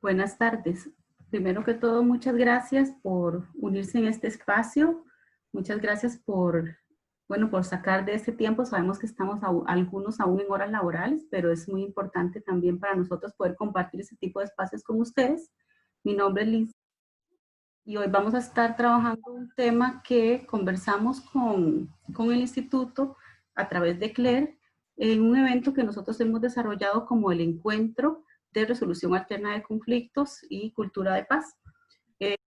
Buenas tardes. Primero que todo, muchas gracias por unirse en este espacio. Muchas gracias por sacar de este tiempo. Sabemos que estamos algunos aún en horas laborales, pero es muy importante también para nosotros poder compartir ese tipo de espacios con ustedes. Mi nombre es Liz y hoy vamos a estar trabajando un tema que conversamos con el instituto a través de CLER en un evento que nosotros hemos desarrollado como el Encuentro de Resolución Alterna de Conflictos y Cultura de Paz. El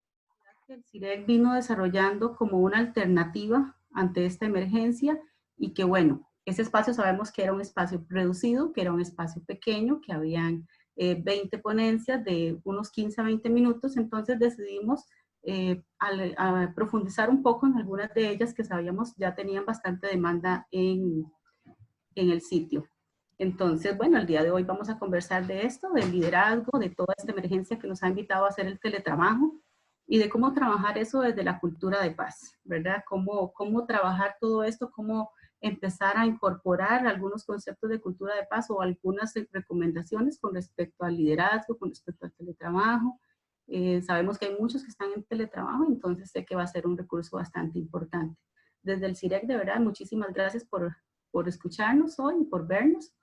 CIREC vino desarrollando como una alternativa ante esta emergencia y que bueno, ese espacio sabemos que era un espacio reducido, que era un espacio pequeño, que habían 20 ponencias de unos 15 a 20 minutos, entonces decidimos a profundizar un poco en algunas de ellas que sabíamos ya tenían bastante demanda en el sitio. Entonces, bueno, el día de hoy vamos a conversar de esto, del liderazgo, de toda esta emergencia que nos ha invitado a hacer el teletrabajo y de cómo trabajar eso desde la cultura de paz, ¿verdad? Cómo trabajar todo esto, cómo empezar a incorporar algunos conceptos de cultura de paz o algunas recomendaciones con respecto al liderazgo, con respecto al teletrabajo. Sabemos que hay muchos que están en teletrabajo, entonces sé que va a ser un recurso bastante importante. Desde el CIREC, de verdad, muchísimas gracias por escucharnos hoy y por vernos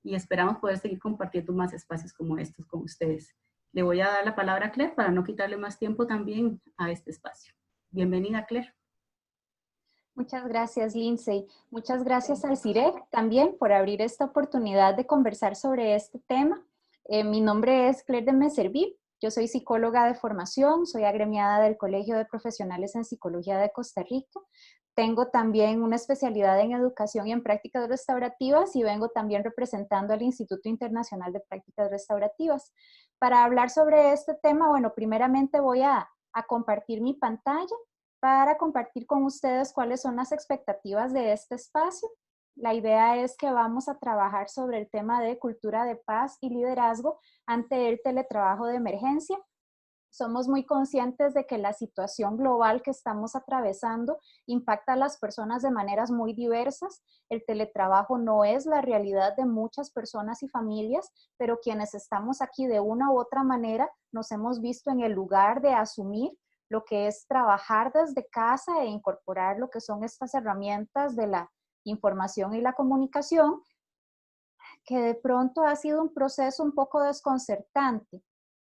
y esperamos poder seguir compartiendo más espacios como estos con ustedes. Le voy a dar la palabra a Claire para no quitarle más tiempo también a este espacio. Bienvenida, Claire. Muchas gracias, Lindsay. Muchas gracias al CIREC también por abrir esta oportunidad de conversar sobre este tema. Mi nombre es Claire de Meservil. Yo soy psicóloga de formación, soy agremiada del Colegio de Profesionales en Psicología de Costa Rica. Tengo también una especialidad en educación y en prácticas restaurativas y vengo también representando al Instituto Internacional de Prácticas Restaurativas. Para hablar sobre este tema, bueno, primeramente voy a compartir mi pantalla para compartir con ustedes cuáles son las expectativas de este espacio. La idea es que vamos a trabajar sobre el tema de cultura de paz y liderazgo ante el teletrabajo de emergencia. Somos muy conscientes de que la situación global que estamos atravesando impacta a las personas de maneras muy diversas. El teletrabajo no es la realidad de muchas personas y familias, pero quienes estamos aquí de una u otra manera nos hemos visto en el lugar de asumir lo que es trabajar desde casa e incorporar lo que son estas herramientas de la información y la comunicación, que de pronto ha sido un proceso un poco desconcertante.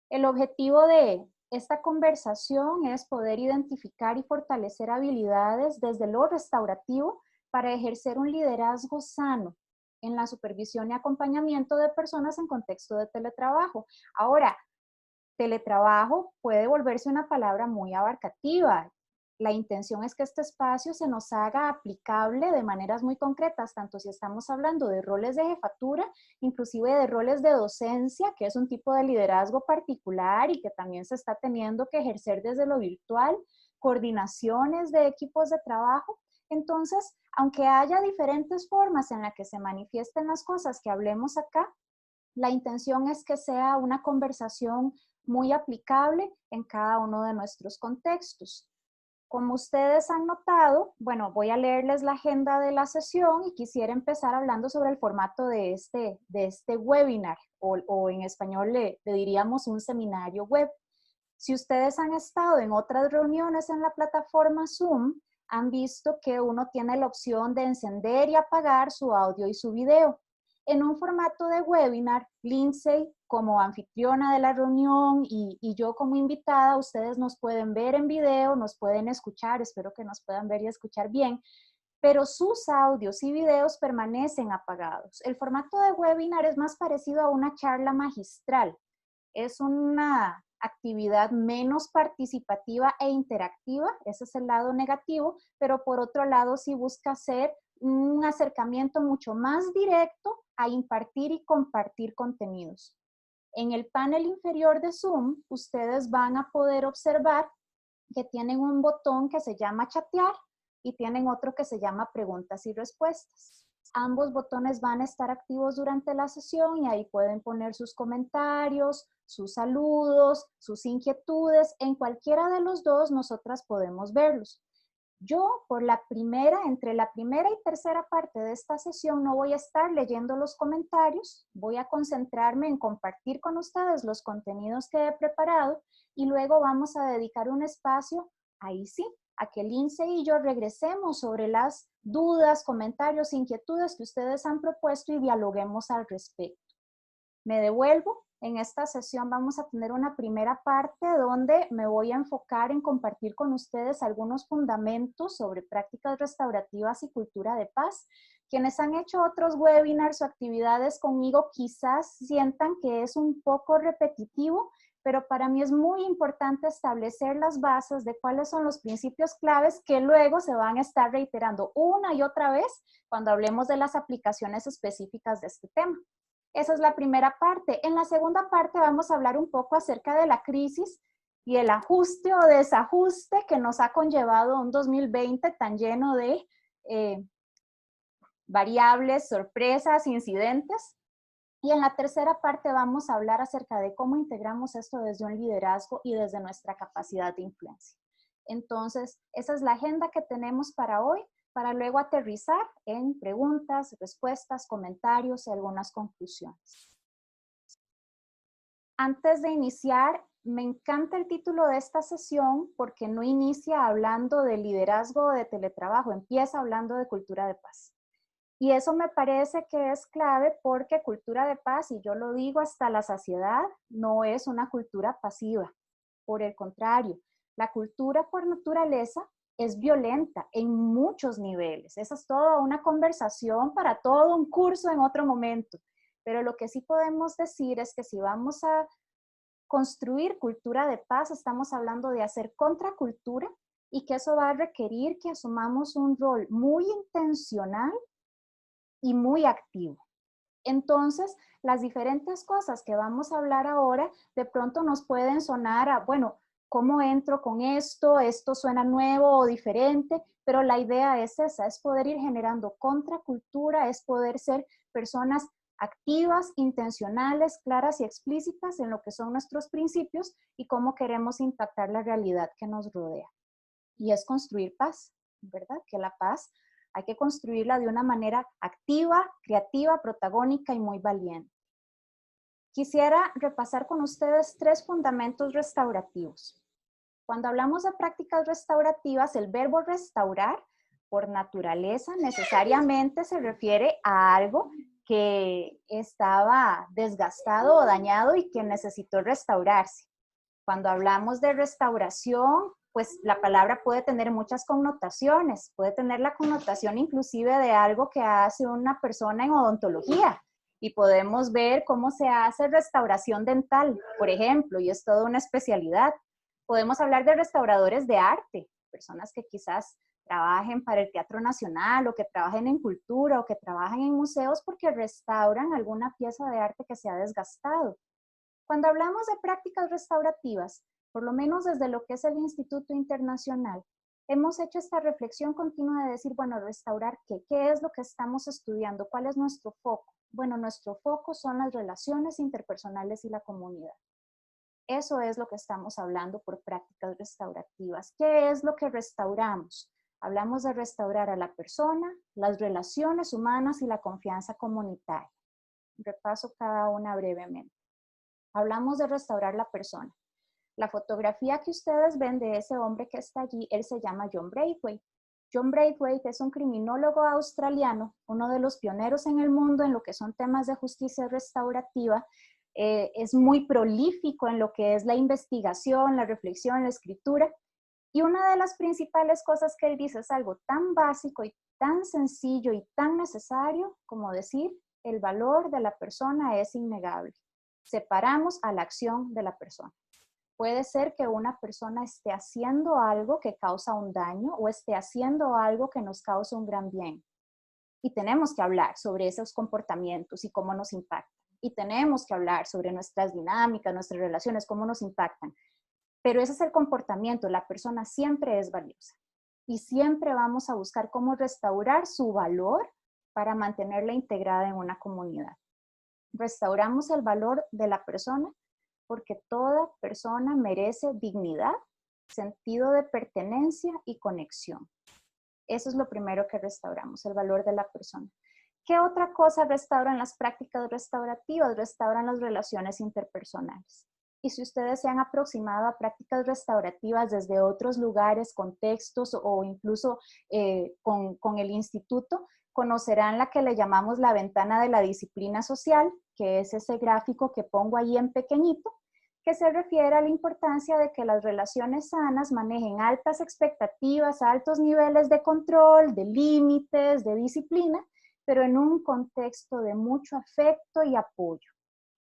El objetivo de esta conversación es poder identificar y fortalecer habilidades desde lo restaurativo para ejercer un liderazgo sano en la supervisión y acompañamiento de personas en contexto de teletrabajo. Ahora, teletrabajo puede volverse una palabra muy abarcativa. La intención es que este espacio se nos haga aplicable de maneras muy concretas, tanto si estamos hablando de roles de jefatura, inclusive de roles de docencia, que es un tipo de liderazgo particular y que también se está teniendo que ejercer desde lo virtual, coordinaciones de equipos de trabajo. Entonces, aunque haya diferentes formas en las que se manifiesten las cosas que hablemos acá, la intención es que sea una conversación muy aplicable en cada uno de nuestros contextos. Como ustedes han notado, bueno, voy a leerles la agenda de la sesión y quisiera empezar hablando sobre el formato de este webinar, o en español le diríamos un seminario web. Si ustedes han estado en otras reuniones en la plataforma Zoom, han visto que uno tiene la opción de encender y apagar su audio y su video. En un formato de webinar, Lindsay, como anfitriona de la reunión y yo como invitada, ustedes nos pueden ver en video, nos pueden escuchar, espero que nos puedan ver y escuchar bien, pero sus audios y videos permanecen apagados. El formato de webinar es más parecido a una charla magistral. Es una actividad menos participativa e interactiva, ese es el lado negativo, pero por otro lado sí busca ser un acercamiento mucho más directo a impartir y compartir contenidos. En el panel inferior de Zoom, ustedes van a poder observar que tienen un botón que se llama chatear y tienen otro que se llama preguntas y respuestas. Ambos botones van a estar activos durante la sesión y ahí pueden poner sus comentarios, sus saludos, sus inquietudes. En cualquiera de los dos, nosotras podemos verlos. Yo, entre la primera y tercera parte de esta sesión, no voy a estar leyendo los comentarios, voy a concentrarme en compartir con ustedes los contenidos que he preparado y luego vamos a dedicar un espacio, ahí sí, a que Lindsay y yo regresemos sobre las dudas, comentarios, inquietudes que ustedes han propuesto y dialoguemos al respecto. Me devuelvo. En esta sesión vamos a tener una primera parte donde me voy a enfocar en compartir con ustedes algunos fundamentos sobre prácticas restaurativas y cultura de paz. Quienes han hecho otros webinars o actividades conmigo quizás sientan que es un poco repetitivo, pero para mí es muy importante establecer las bases de cuáles son los principios claves que luego se van a estar reiterando una y otra vez cuando hablemos de las aplicaciones específicas de este tema. Esa es la primera parte. En la segunda parte vamos a hablar un poco acerca de la crisis y el ajuste o desajuste que nos ha conllevado un 2020 tan lleno de variables, sorpresas, incidentes. Y en la tercera parte vamos a hablar acerca de cómo integramos esto desde un liderazgo y desde nuestra capacidad de influencia. Entonces, esa es la agenda que tenemos para hoy, para luego aterrizar en preguntas, respuestas, comentarios y algunas conclusiones. Antes de iniciar, me encanta el título de esta sesión porque no inicia hablando de liderazgo o de teletrabajo, empieza hablando de cultura de paz. Y eso me parece que es clave porque cultura de paz, y yo lo digo hasta la saciedad, no es una cultura pasiva. Por el contrario, la cultura por naturaleza es violenta en muchos niveles. Esa es toda una conversación para todo un curso en otro momento. Pero lo que sí podemos decir es que si vamos a construir cultura de paz, estamos hablando de hacer contracultura y que eso va a requerir que asumamos un rol muy intencional y muy activo. Entonces, las diferentes cosas que vamos a hablar ahora, de pronto nos pueden sonar a, bueno, ¿cómo entro con esto? ¿Esto suena nuevo o diferente? Pero la idea es esa, es poder ir generando contracultura, es poder ser personas activas, intencionales, claras y explícitas en lo que son nuestros principios y cómo queremos impactar la realidad que nos rodea. Y es construir paz, ¿verdad? Que la paz hay que construirla de una manera activa, creativa, protagónica y muy valiente. Quisiera repasar con ustedes 3 fundamentos restaurativos. Cuando hablamos de prácticas restaurativas, el verbo restaurar, por naturaleza, necesariamente se refiere a algo que estaba desgastado o dañado y que necesitó restaurarse. Cuando hablamos de restauración, pues la palabra puede tener muchas connotaciones. Puede tener la connotación inclusive de algo que hace una persona en odontología. Y podemos ver cómo se hace restauración dental, por ejemplo, y es toda una especialidad. Podemos hablar de restauradores de arte, personas que quizás trabajen para el Teatro Nacional o que trabajen en cultura o que trabajen en museos porque restauran alguna pieza de arte que se ha desgastado. Cuando hablamos de prácticas restaurativas, por lo menos desde lo que es el Instituto Internacional, hemos hecho esta reflexión continua de decir, bueno, restaurar ¿qué? ¿Qué es lo que estamos estudiando? ¿Cuál es nuestro foco? Bueno, nuestro foco son las relaciones interpersonales y la comunidad. Eso es lo que estamos hablando por prácticas restaurativas. ¿Qué es lo que restauramos? Hablamos de restaurar a la persona, las relaciones humanas y la confianza comunitaria. Repaso cada una brevemente. Hablamos de restaurar la persona. La fotografía que ustedes ven de ese hombre que está allí, él se llama John Braithwaite. John Braithwaite es un criminólogo australiano, uno de los pioneros en el mundo en lo que son temas de justicia restaurativa. Es muy prolífico en lo que es la investigación, la reflexión, la escritura. Y una de las principales cosas que él dice es algo tan básico y tan sencillo y tan necesario como decir, el valor de la persona es innegable. Separamos a la acción de la persona. Puede ser que una persona esté haciendo algo que causa un daño o esté haciendo algo que nos causa un gran bien. Y tenemos que hablar sobre esos comportamientos y cómo nos impactan. Y tenemos que hablar sobre nuestras dinámicas, nuestras relaciones, cómo nos impactan. Pero ese es el comportamiento. La persona siempre es valiosa. Y siempre vamos a buscar cómo restaurar su valor para mantenerla integrada en una comunidad. Restauramos el valor de la persona porque toda persona merece dignidad sentido de pertenencia y conexión. Eso es lo primero que restauramos, el valor de la persona. ¿Qué otra cosa restauran las prácticas restaurativas? Restauran las relaciones interpersonales. Y si ustedes se han aproximado a prácticas restaurativas desde otros lugares, contextos o incluso con el instituto, conocerán la que le llamamos la ventana de la disciplina social, que es ese gráfico que pongo ahí en pequeñito, que se refiere a la importancia de que las relaciones sanas manejen altas expectativas, altos niveles de control, de límites, de disciplina, pero en un contexto de mucho afecto y apoyo.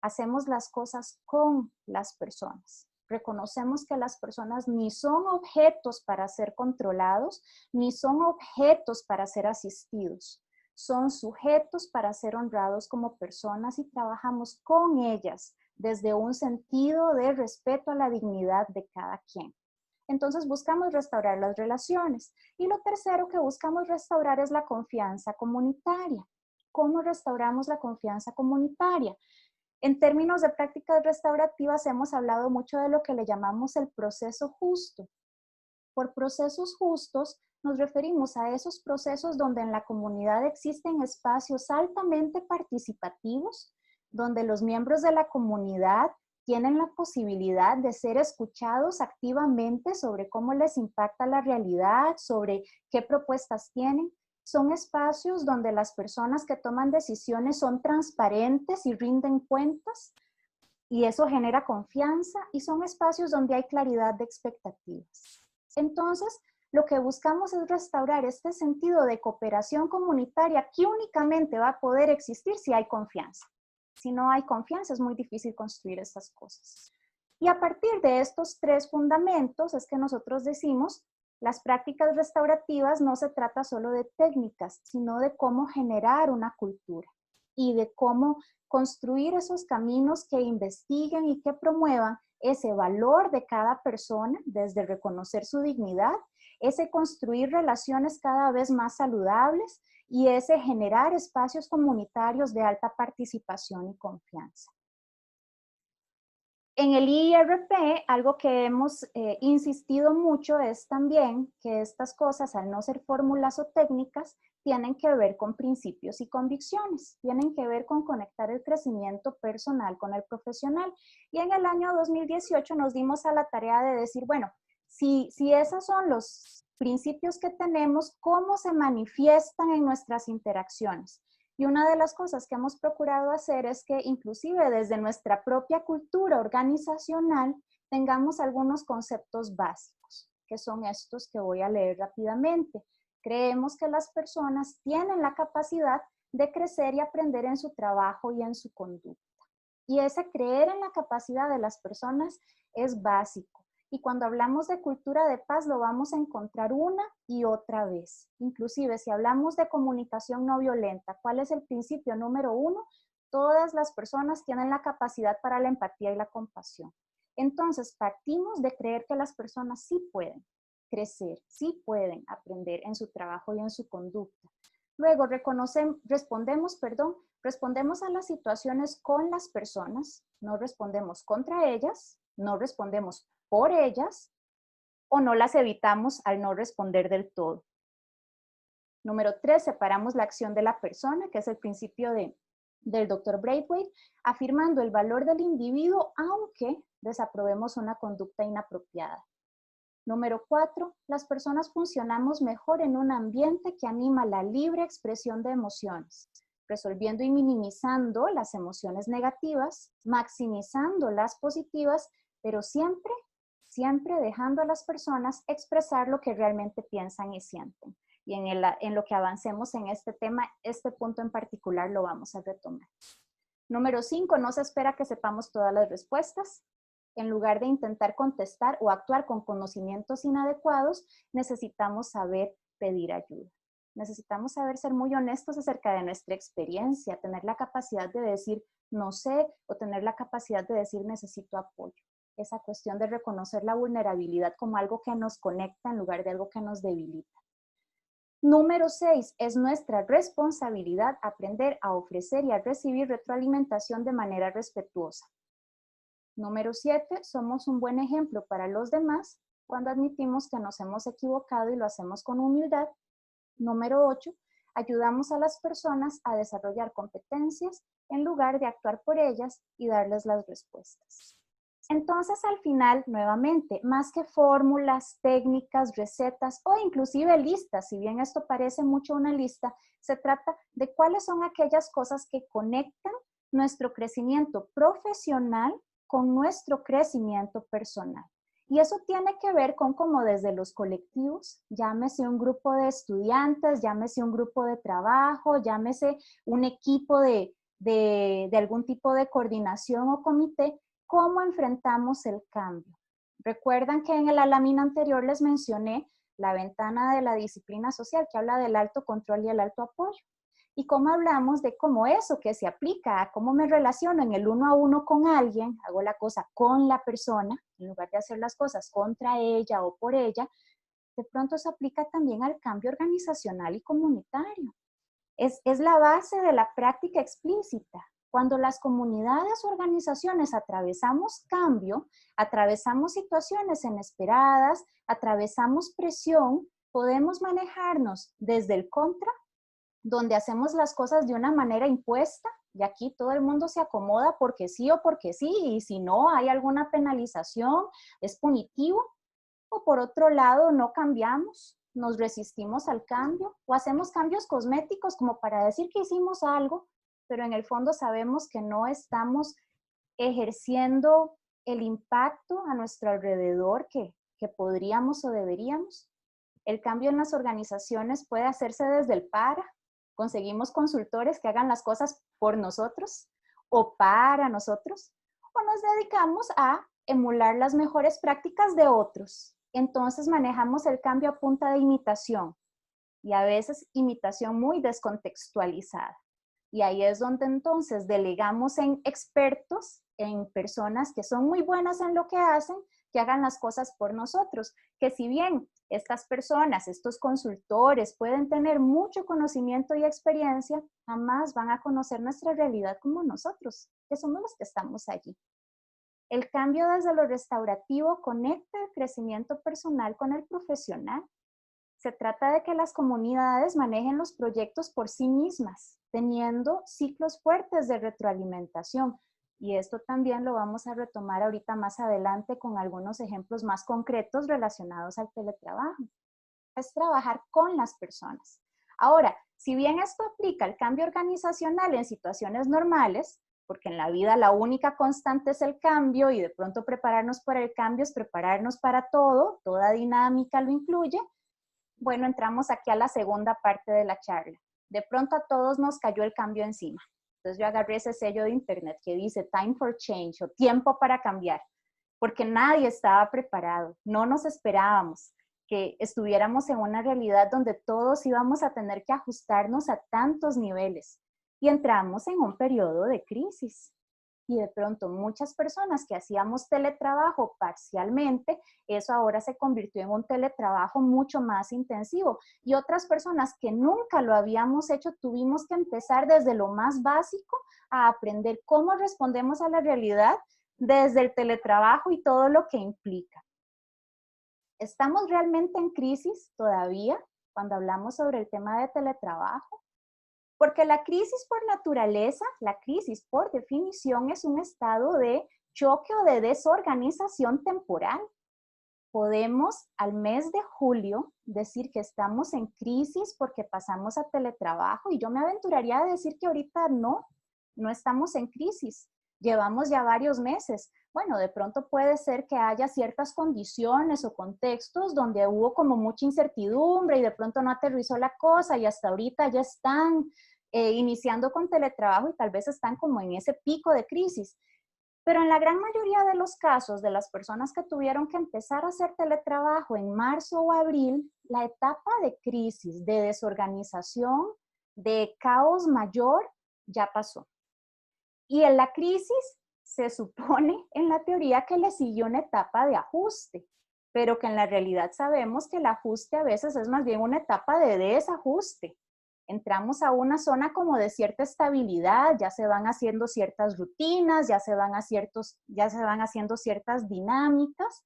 Hacemos las cosas con las personas. Reconocemos que las personas ni son objetos para ser controlados, ni son objetos para ser asistidos. Son sujetos para ser honrados como personas y trabajamos con ellas desde un sentido de respeto a la dignidad de cada quien. Entonces buscamos restaurar las relaciones. Y lo tercero que buscamos restaurar es la confianza comunitaria. ¿Cómo restauramos la confianza comunitaria? En términos de prácticas restaurativas hemos hablado mucho de lo que le llamamos el proceso justo. Por procesos justos nos referimos a esos procesos donde en la comunidad existen espacios altamente participativos, donde los miembros de la comunidad tienen la posibilidad de ser escuchados activamente sobre cómo les impacta la realidad, sobre qué propuestas tienen. Son espacios donde las personas que toman decisiones son transparentes y rinden cuentas, y eso genera confianza, y son espacios donde hay claridad de expectativas. Entonces, lo que buscamos es restaurar este sentido de cooperación comunitaria que únicamente va a poder existir si hay confianza. Si no hay confianza, es muy difícil construir estas cosas. Y a partir de estos tres fundamentos es que nosotros decimos, las prácticas restaurativas no se trata solo de técnicas, sino de cómo generar una cultura y de cómo construir esos caminos que investiguen y que promuevan ese valor de cada persona, desde reconocer su dignidad, ese construir relaciones cada vez más saludables y ese generar espacios comunitarios de alta participación y confianza. En el IRP, algo que hemos insistido mucho es también que estas cosas, al no ser fórmulas o técnicas, tienen que ver con principios y convicciones, tienen que ver con conectar el crecimiento personal con el profesional. Y en el año 2018 nos dimos a la tarea de decir, bueno, si esos son los principios que tenemos, ¿cómo se manifiestan en nuestras interacciones? Y una de las cosas que hemos procurado hacer es que inclusive desde nuestra propia cultura organizacional tengamos algunos conceptos básicos, que son estos que voy a leer rápidamente. Creemos que las personas tienen la capacidad de crecer y aprender en su trabajo y en su conducta. Y ese creer en la capacidad de las personas es básico. Y cuando hablamos de cultura de paz lo vamos a encontrar una y otra vez. Inclusive si hablamos de comunicación no violenta, ¿cuál es el principio número 1? Todas las personas tienen la capacidad para la empatía y la compasión. Entonces partimos de creer que las personas sí pueden crecer, sí pueden aprender en su trabajo y en su conducta. Luego respondemos a las situaciones con las personas, no respondemos contra ellas, no respondemos por ellas o no las evitamos al no responder del todo. Número 3, separamos la acción de la persona, que es el principio del Dr. Braithwaite, afirmando el valor del individuo aunque desaprobemos una conducta inapropiada. Número 4, las personas funcionamos mejor en un ambiente que anima la libre expresión de emociones, resolviendo y minimizando las emociones negativas, maximizando las positivas, pero siempre dejando a las personas expresar lo que realmente piensan y sienten. Y en lo que avancemos en este tema, este punto en particular lo vamos a retomar. Número 5, no se espera que sepamos todas las respuestas. En lugar de intentar contestar o actuar con conocimientos inadecuados, necesitamos saber pedir ayuda. Necesitamos saber ser muy honestos acerca de nuestra experiencia, tener la capacidad de decir no sé o tener la capacidad de decir necesito apoyo. Esa cuestión de reconocer la vulnerabilidad como algo que nos conecta en lugar de algo que nos debilita. Número 6, es nuestra responsabilidad aprender a ofrecer y a recibir retroalimentación de manera respetuosa. Número 7, somos un buen ejemplo para los demás cuando admitimos que nos hemos equivocado y lo hacemos con humildad. Número 8, ayudamos a las personas a desarrollar competencias en lugar de actuar por ellas y darles las respuestas. Entonces, al final, nuevamente, más que fórmulas, técnicas, recetas o inclusive listas, si bien esto parece mucho una lista, se trata de cuáles son aquellas cosas que conectan nuestro crecimiento profesional con nuestro crecimiento personal. Y eso tiene que ver con cómo desde los colectivos, llámese un grupo de estudiantes, llámese un grupo de trabajo, llámese un equipo de algún tipo de coordinación o comité, cómo enfrentamos el cambio. Recuerdan que en la lámina anterior les mencioné la ventana de la disciplina social que habla del alto control y el alto apoyo. Y cómo hablamos de cómo eso que se aplica a cómo me relaciono en el uno a uno con alguien, hago la cosa con la persona, en lugar de hacer las cosas contra ella o por ella, de pronto se aplica también al cambio organizacional y comunitario. Es la base de la práctica explícita. Cuando las comunidades o organizaciones atravesamos cambio, atravesamos situaciones inesperadas, atravesamos presión, podemos manejarnos desde el contra, donde hacemos las cosas de una manera impuesta, y aquí todo el mundo se acomoda porque sí o porque sí, y si no hay alguna penalización, es punitivo. O por otro lado, no cambiamos, nos resistimos al cambio, o hacemos cambios cosméticos como para decir que hicimos algo, pero en el fondo sabemos que no estamos ejerciendo el impacto a nuestro alrededor que podríamos o deberíamos. El cambio en las organizaciones puede hacerse desde el para. Conseguimos consultores que hagan las cosas por nosotros o para nosotros, o nos dedicamos a emular las mejores prácticas de otros. Entonces manejamos el cambio a punta de imitación y a veces imitación muy descontextualizada. Y ahí es donde entonces delegamos en expertos, en personas que son muy buenas en lo que hacen, que hagan las cosas por nosotros. Que si bien estas personas, estos consultores pueden tener mucho conocimiento y experiencia, jamás van a conocer nuestra realidad como nosotros, que somos los que estamos allí. El cambio desde lo restaurativo conecta el crecimiento personal con el profesional. Se trata de que las comunidades manejen los proyectos por sí mismas, teniendo ciclos fuertes de retroalimentación. Y esto también lo vamos a retomar ahorita más adelante con algunos ejemplos más concretos relacionados al teletrabajo. Es trabajar con las personas. Ahora, si bien esto aplica al cambio organizacional en situaciones normales, porque en la vida la única constante es el cambio y de pronto prepararnos para el cambio es prepararnos para todo, toda dinámica lo incluye. Bueno, entramos aquí a la segunda parte de la charla. De pronto a todos nos cayó el cambio encima. Entonces yo agarré ese sello de internet que dice Time for Change o tiempo para cambiar, porque nadie estaba preparado, no nos esperábamos que estuviéramos en una realidad donde todos íbamos a tener que ajustarnos a tantos niveles y entramos en un periodo de crisis. Y de pronto muchas personas que hacíamos teletrabajo parcialmente, eso ahora se convirtió en un teletrabajo mucho más intensivo. Y otras personas que nunca lo habíamos hecho, tuvimos que empezar desde lo más básico a aprender cómo respondemos a la realidad desde el teletrabajo y todo lo que implica. ¿Estamos realmente en crisis todavía cuando hablamos sobre el tema de teletrabajo? Porque la crisis por naturaleza, la crisis por definición es un estado de choque o de desorganización temporal. Podemos al mes de julio decir que estamos en crisis porque pasamos a teletrabajo y yo me aventuraría a decir que ahorita no estamos en crisis. Llevamos ya varios meses. Bueno, de pronto puede ser que haya ciertas condiciones o contextos donde hubo como mucha incertidumbre y de pronto no aterrizó la cosa y hasta ahorita ya están iniciando con teletrabajo y tal vez están como en ese pico de crisis. Pero en la gran mayoría de los casos de las personas que tuvieron que empezar a hacer teletrabajo en marzo o abril, la etapa de crisis, de desorganización, de caos mayor, ya pasó. Y en la crisis se supone en la teoría que le siguió una etapa de ajuste, pero que en la realidad sabemos que el ajuste a veces es más bien una etapa de desajuste. Entramos a una zona como de cierta estabilidad, ya se van haciendo ciertas rutinas, ya se van haciendo ciertas dinámicas,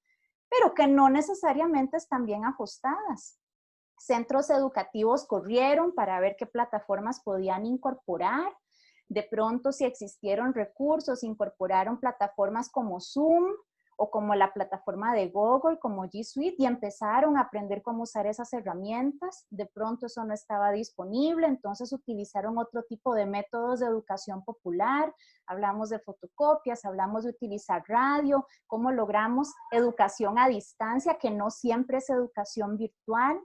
pero que no necesariamente están bien ajustadas. Centros educativos corrieron para ver qué plataformas podían incorporar. De pronto, si existieron recursos, incorporaron plataformas como Zoom o como la plataforma de Google, como G Suite, y empezaron a aprender cómo usar esas herramientas. De pronto eso no estaba disponible, entonces utilizaron otro tipo de métodos de educación popular. Hablamos de fotocopias, hablamos de utilizar radio, cómo logramos educación a distancia, que no siempre es educación virtual.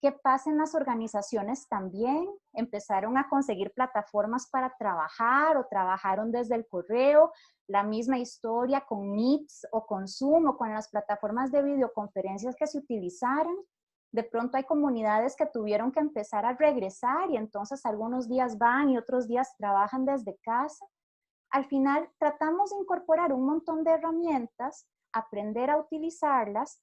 ¿Qué pasa en las organizaciones también? Empezaron a conseguir plataformas para trabajar o trabajaron desde el correo. La misma historia con Meets o con Zoom o con las plataformas de videoconferencias que se utilizaron. De pronto hay comunidades que tuvieron que empezar a regresar y entonces algunos días van y otros días trabajan desde casa. Al final tratamos de incorporar un montón de herramientas, aprender a utilizarlas,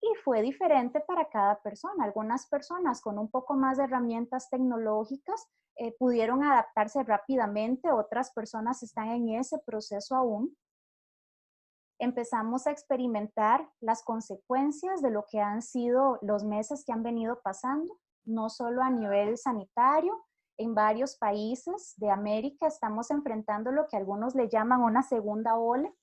y fue diferente para cada persona. Algunas personas con un poco más de herramientas tecnológicas pudieron adaptarse rápidamente, otras personas están en ese proceso aún. Empezamos a experimentar las consecuencias de lo que han sido los meses que han venido pasando, no solo a nivel sanitario. En varios países de América estamos enfrentando lo que algunos le llaman una segunda ola,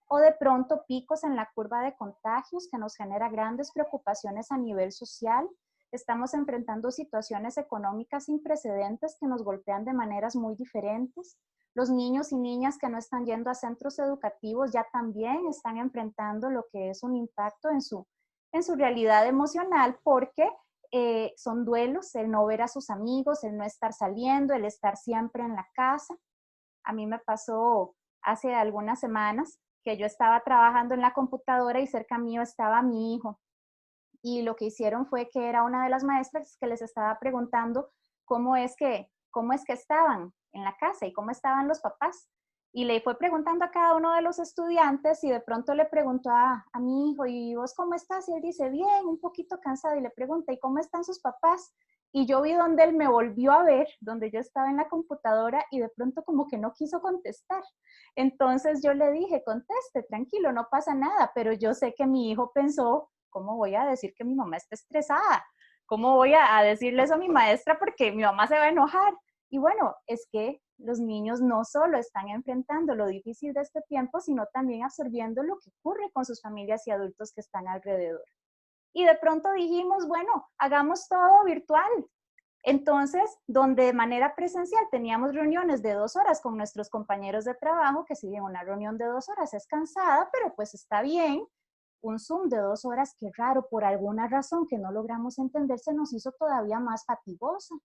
o de pronto picos en la curva de contagios que nos genera grandes preocupaciones a nivel social. Estamos enfrentando situaciones económicas sin precedentes que nos golpean de maneras muy diferentes. Los niños y niñas que no están yendo a centros educativos ya también están enfrentando lo que es un impacto en su realidad emocional, porque son duelos, el no ver a sus amigos, el no estar saliendo, el estar siempre en la casa. A mí me pasó hace algunas semanas que yo estaba trabajando en la computadora y cerca mío estaba mi hijo. Y lo que hicieron fue que era una de las maestras que les estaba preguntando cómo es que estaban en la casa y cómo estaban los papás. Y le fue preguntando a cada uno de los estudiantes y de pronto le preguntó a mi hijo, ¿y vos cómo estás? Y él dice, bien, un poquito cansado. Y le pregunta, ¿y cómo están sus papás? Y yo vi donde él me volvió a ver, donde yo estaba en la computadora y de pronto como que no quiso contestar. Entonces yo le dije, conteste, tranquilo, no pasa nada, pero yo sé que mi hijo pensó, ¿cómo voy a decir que mi mamá está estresada? ¿Cómo voy a decirle eso a mi maestra porque mi mamá se va a enojar? Y bueno, es que los niños no solo están enfrentando lo difícil de este tiempo, sino también absorbiendo lo que ocurre con sus familias y adultos que están alrededor. Y de pronto dijimos, bueno, hagamos todo virtual. Entonces, donde de manera presencial teníamos reuniones de 2 horas con nuestros compañeros de trabajo, que si bien una reunión de 2 horas es cansada, pero pues está bien, un Zoom de 2 horas, qué raro, por alguna razón que no logramos entender, se nos hizo todavía más fatigoso.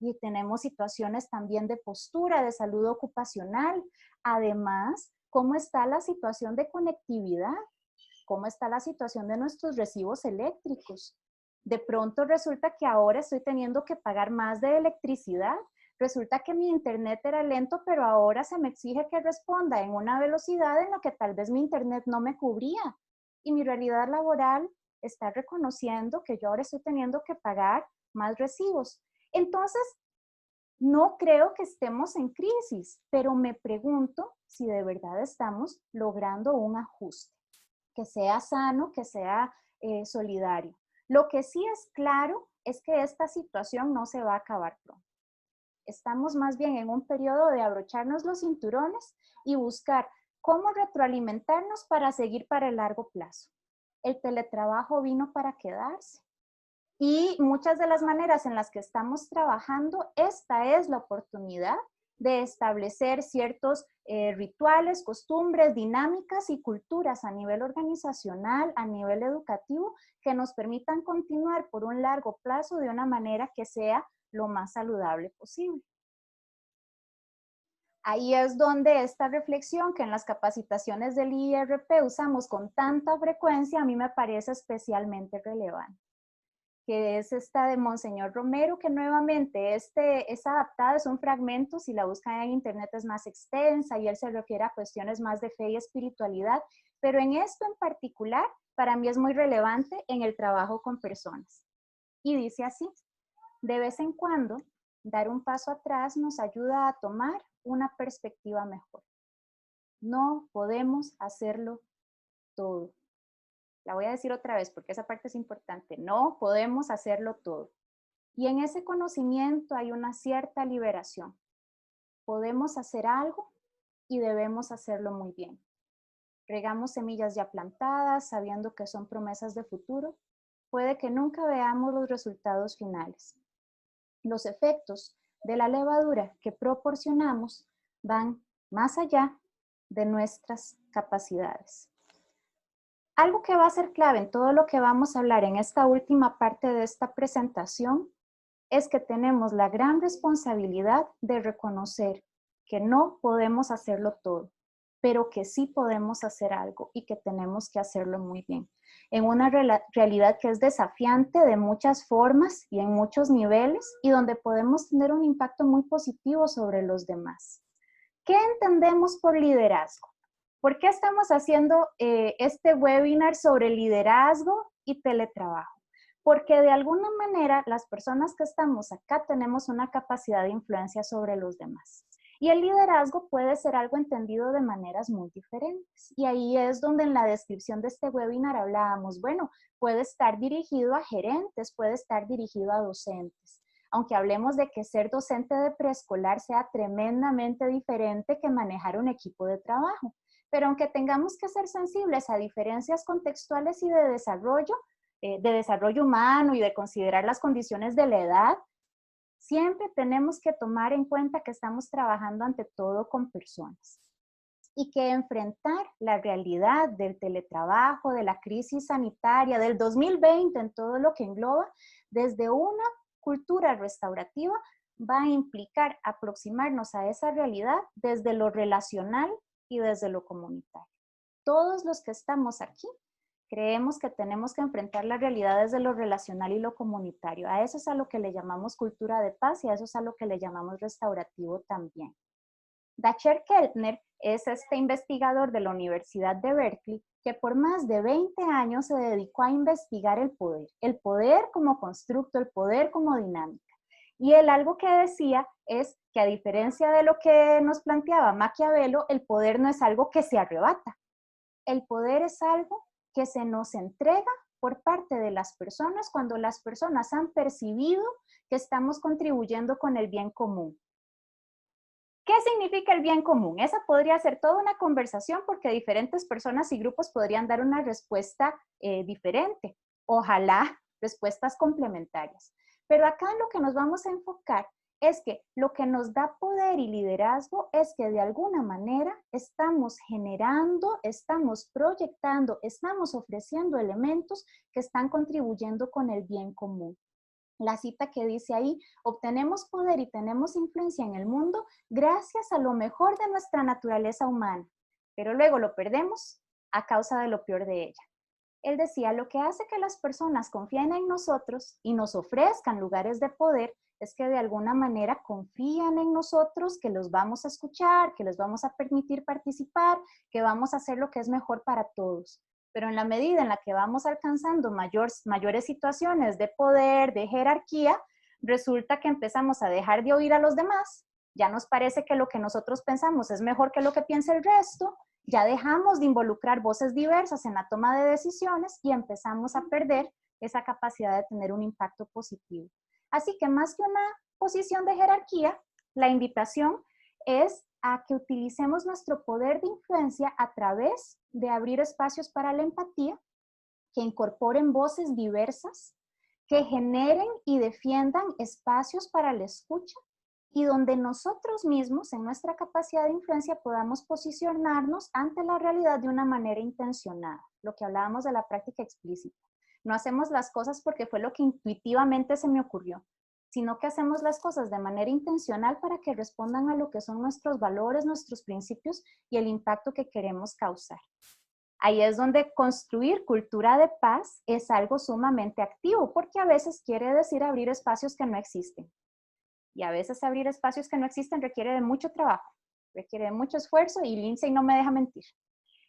Y tenemos situaciones también de postura, de salud ocupacional. Además, ¿cómo está la situación de conectividad? ¿Cómo está la situación de nuestros recibos eléctricos? De pronto resulta que ahora estoy teniendo que pagar más de electricidad. Resulta que mi internet era lento, pero ahora se me exige que responda en una velocidad en la que tal vez mi internet no me cubría. Y mi realidad laboral está reconociendo que yo ahora estoy teniendo que pagar más recibos. Entonces, no creo que estemos en crisis, pero me pregunto si de verdad estamos logrando un ajuste que sea sano, que sea solidario. Lo que sí es claro es que esta situación no se va a acabar pronto. Estamos más bien en un periodo de abrocharnos los cinturones y buscar cómo retroalimentarnos para seguir para el largo plazo. El teletrabajo vino para quedarse. Y muchas de las maneras en las que estamos trabajando, esta es la oportunidad de establecer ciertos rituales, costumbres, dinámicas y culturas a nivel organizacional, a nivel educativo, que nos permitan continuar por un largo plazo de una manera que sea lo más saludable posible. Ahí es donde esta reflexión que en las capacitaciones del IRP usamos con tanta frecuencia, a mí me parece especialmente relevante, que es esta de Monseñor Romero, que nuevamente es adaptada, es un fragmento, si la buscan en internet es más extensa y él se refiere a cuestiones más de fe y espiritualidad, pero en esto en particular, para mí es muy relevante en el trabajo con personas. Y dice así, de vez en cuando, dar un paso atrás nos ayuda a tomar una perspectiva mejor. No podemos hacerlo todo. La voy a decir otra vez porque esa parte es importante. No podemos hacerlo todo. Y en ese conocimiento hay una cierta liberación. Podemos hacer algo y debemos hacerlo muy bien. Regamos semillas ya plantadas, sabiendo que son promesas de futuro. Puede que nunca veamos los resultados finales. Los efectos de la levadura que proporcionamos van más allá de nuestras capacidades. Algo que va a ser clave en todo lo que vamos a hablar en esta última parte de esta presentación es que tenemos la gran responsabilidad de reconocer que no podemos hacerlo todo, pero que sí podemos hacer algo y que tenemos que hacerlo muy bien. En una realidad que es desafiante de muchas formas y en muchos niveles y donde podemos tener un impacto muy positivo sobre los demás. ¿Qué entendemos por liderazgo? ¿Por qué estamos haciendo este webinar sobre liderazgo y teletrabajo? Porque de alguna manera las personas que estamos acá tenemos una capacidad de influencia sobre los demás. Y el liderazgo puede ser algo entendido de maneras muy diferentes. Y ahí es donde en la descripción de este webinar hablábamos, bueno, puede estar dirigido a gerentes, puede estar dirigido a docentes. Aunque hablemos de que ser docente de preescolar sea tremendamente diferente que manejar un equipo de trabajo. Pero aunque tengamos que ser sensibles a diferencias contextuales y de desarrollo humano y de considerar las condiciones de la edad, siempre tenemos que tomar en cuenta que estamos trabajando ante todo con personas y que enfrentar la realidad del teletrabajo, de la crisis sanitaria, del 2020 en todo lo que engloba, desde una cultura restaurativa va a implicar aproximarnos a esa realidad desde lo relacional y desde lo comunitario. Todos los que estamos aquí creemos que tenemos que enfrentar la realidad desde lo relacional y lo comunitario. A eso es a lo que le llamamos cultura de paz y a eso es a lo que le llamamos restaurativo también. Dacher Keltner es este investigador de la Universidad de Berkeley que por más de 20 años se dedicó a investigar el poder como constructo, el poder como dinámica. Y él algo que decía es que a diferencia de lo que nos planteaba Maquiavelo, el poder no es algo que se arrebata. El poder es algo que se nos entrega por parte de las personas cuando las personas han percibido que estamos contribuyendo con el bien común. ¿Qué significa el bien común? Esa podría ser toda una conversación porque diferentes personas y grupos podrían dar una respuesta diferente. Ojalá respuestas complementarias. Pero acá en lo que nos vamos a enfocar es que lo que nos da poder y liderazgo es que de alguna manera estamos generando, estamos proyectando, estamos ofreciendo elementos que están contribuyendo con el bien común. La cita que dice ahí, obtenemos poder y tenemos influencia en el mundo gracias a lo mejor de nuestra naturaleza humana, pero luego lo perdemos a causa de lo peor de ella. Él decía, lo que hace que las personas confíen en nosotros y nos ofrezcan lugares de poder es que de alguna manera confían en nosotros, que los vamos a escuchar, que les vamos a permitir participar, que vamos a hacer lo que es mejor para todos. Pero en la medida en la que vamos alcanzando mayores situaciones de poder, de jerarquía, resulta que empezamos a dejar de oír a los demás, ya nos parece que lo que nosotros pensamos es mejor que lo que piensa el resto, ya dejamos de involucrar voces diversas en la toma de decisiones y empezamos a perder esa capacidad de tener un impacto positivo. Así que más que una posición de jerarquía, la invitación es a que utilicemos nuestro poder de influencia a través de abrir espacios para la empatía, que incorporen voces diversas, que generen y defiendan espacios para la escucha y donde nosotros mismos, en nuestra capacidad de influencia, podamos posicionarnos ante la realidad de una manera intencionada, lo que hablábamos de la práctica explícita. No hacemos las cosas porque fue lo que intuitivamente se me ocurrió, sino que hacemos las cosas de manera intencional para que respondan a lo que son nuestros valores, nuestros principios y el impacto que queremos causar. Ahí es donde construir cultura de paz es algo sumamente activo, porque a veces quiere decir abrir espacios que no existen. Y a veces abrir espacios que no existen requiere de mucho trabajo, requiere de mucho esfuerzo y Lindsay no me deja mentir.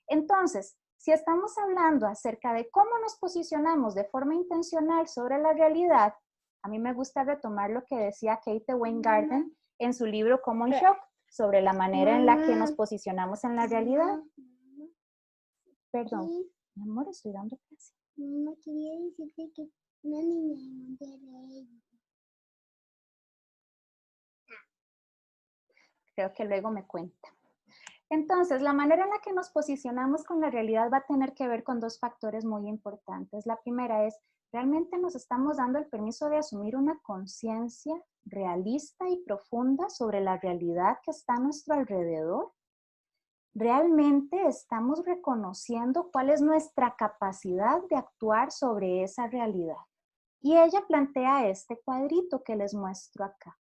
Entonces, si estamos hablando acerca de cómo nos posicionamos de forma intencional sobre la realidad, a mí me gusta retomar lo que decía Kate Weingarten en su libro Common Shock, sobre la manera en la que nos posicionamos en la realidad. Perdón. Mi amor, estoy dando clase. No quería decirte que una niña de Monterrey. Creo que luego me cuenta. Entonces, la manera en la que nos posicionamos con la realidad va a tener que ver con dos factores muy importantes. La primera es, ¿realmente nos estamos dando el permiso de asumir una conciencia realista y profunda sobre la realidad que está a nuestro alrededor? ¿Realmente estamos reconociendo cuál es nuestra capacidad de actuar sobre esa realidad? Y ella plantea este cuadrito que les muestro acá.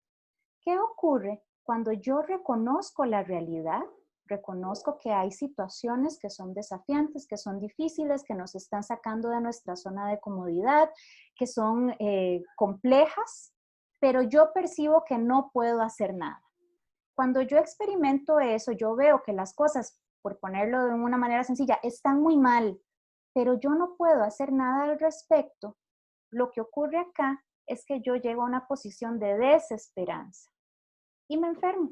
¿Qué ocurre cuando yo reconozco la realidad? Reconozco que hay situaciones que son desafiantes, que son difíciles, que nos están sacando de nuestra zona de comodidad, que son complejas, pero yo percibo que no puedo hacer nada. Cuando yo experimento eso, yo veo que las cosas, por ponerlo de una manera sencilla, están muy mal, pero yo no puedo hacer nada al respecto. Lo que ocurre acá es que yo llego a una posición de desesperanza y me enfermo.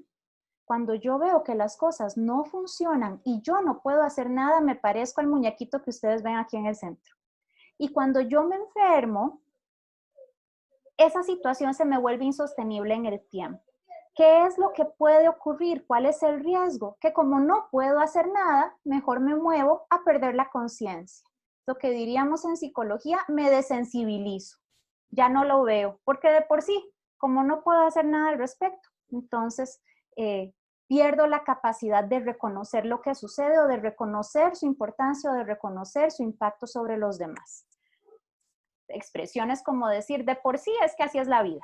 Cuando yo veo que las cosas no funcionan y yo no puedo hacer nada, me parezco al muñequito que ustedes ven aquí en el centro. Y cuando yo me enfermo, esa situación se me vuelve insostenible en el tiempo. ¿Qué es lo que puede ocurrir? ¿Cuál es el riesgo? Que como no puedo hacer nada, mejor me muevo a perder la conciencia. Lo que diríamos en psicología, me desensibilizo. Ya no lo veo, porque de por sí, como no puedo hacer nada al respecto, entonces pierdo la capacidad de reconocer lo que sucede o de reconocer su importancia o de reconocer su impacto sobre los demás. Expresiones como decir, de por sí es que así es la vida.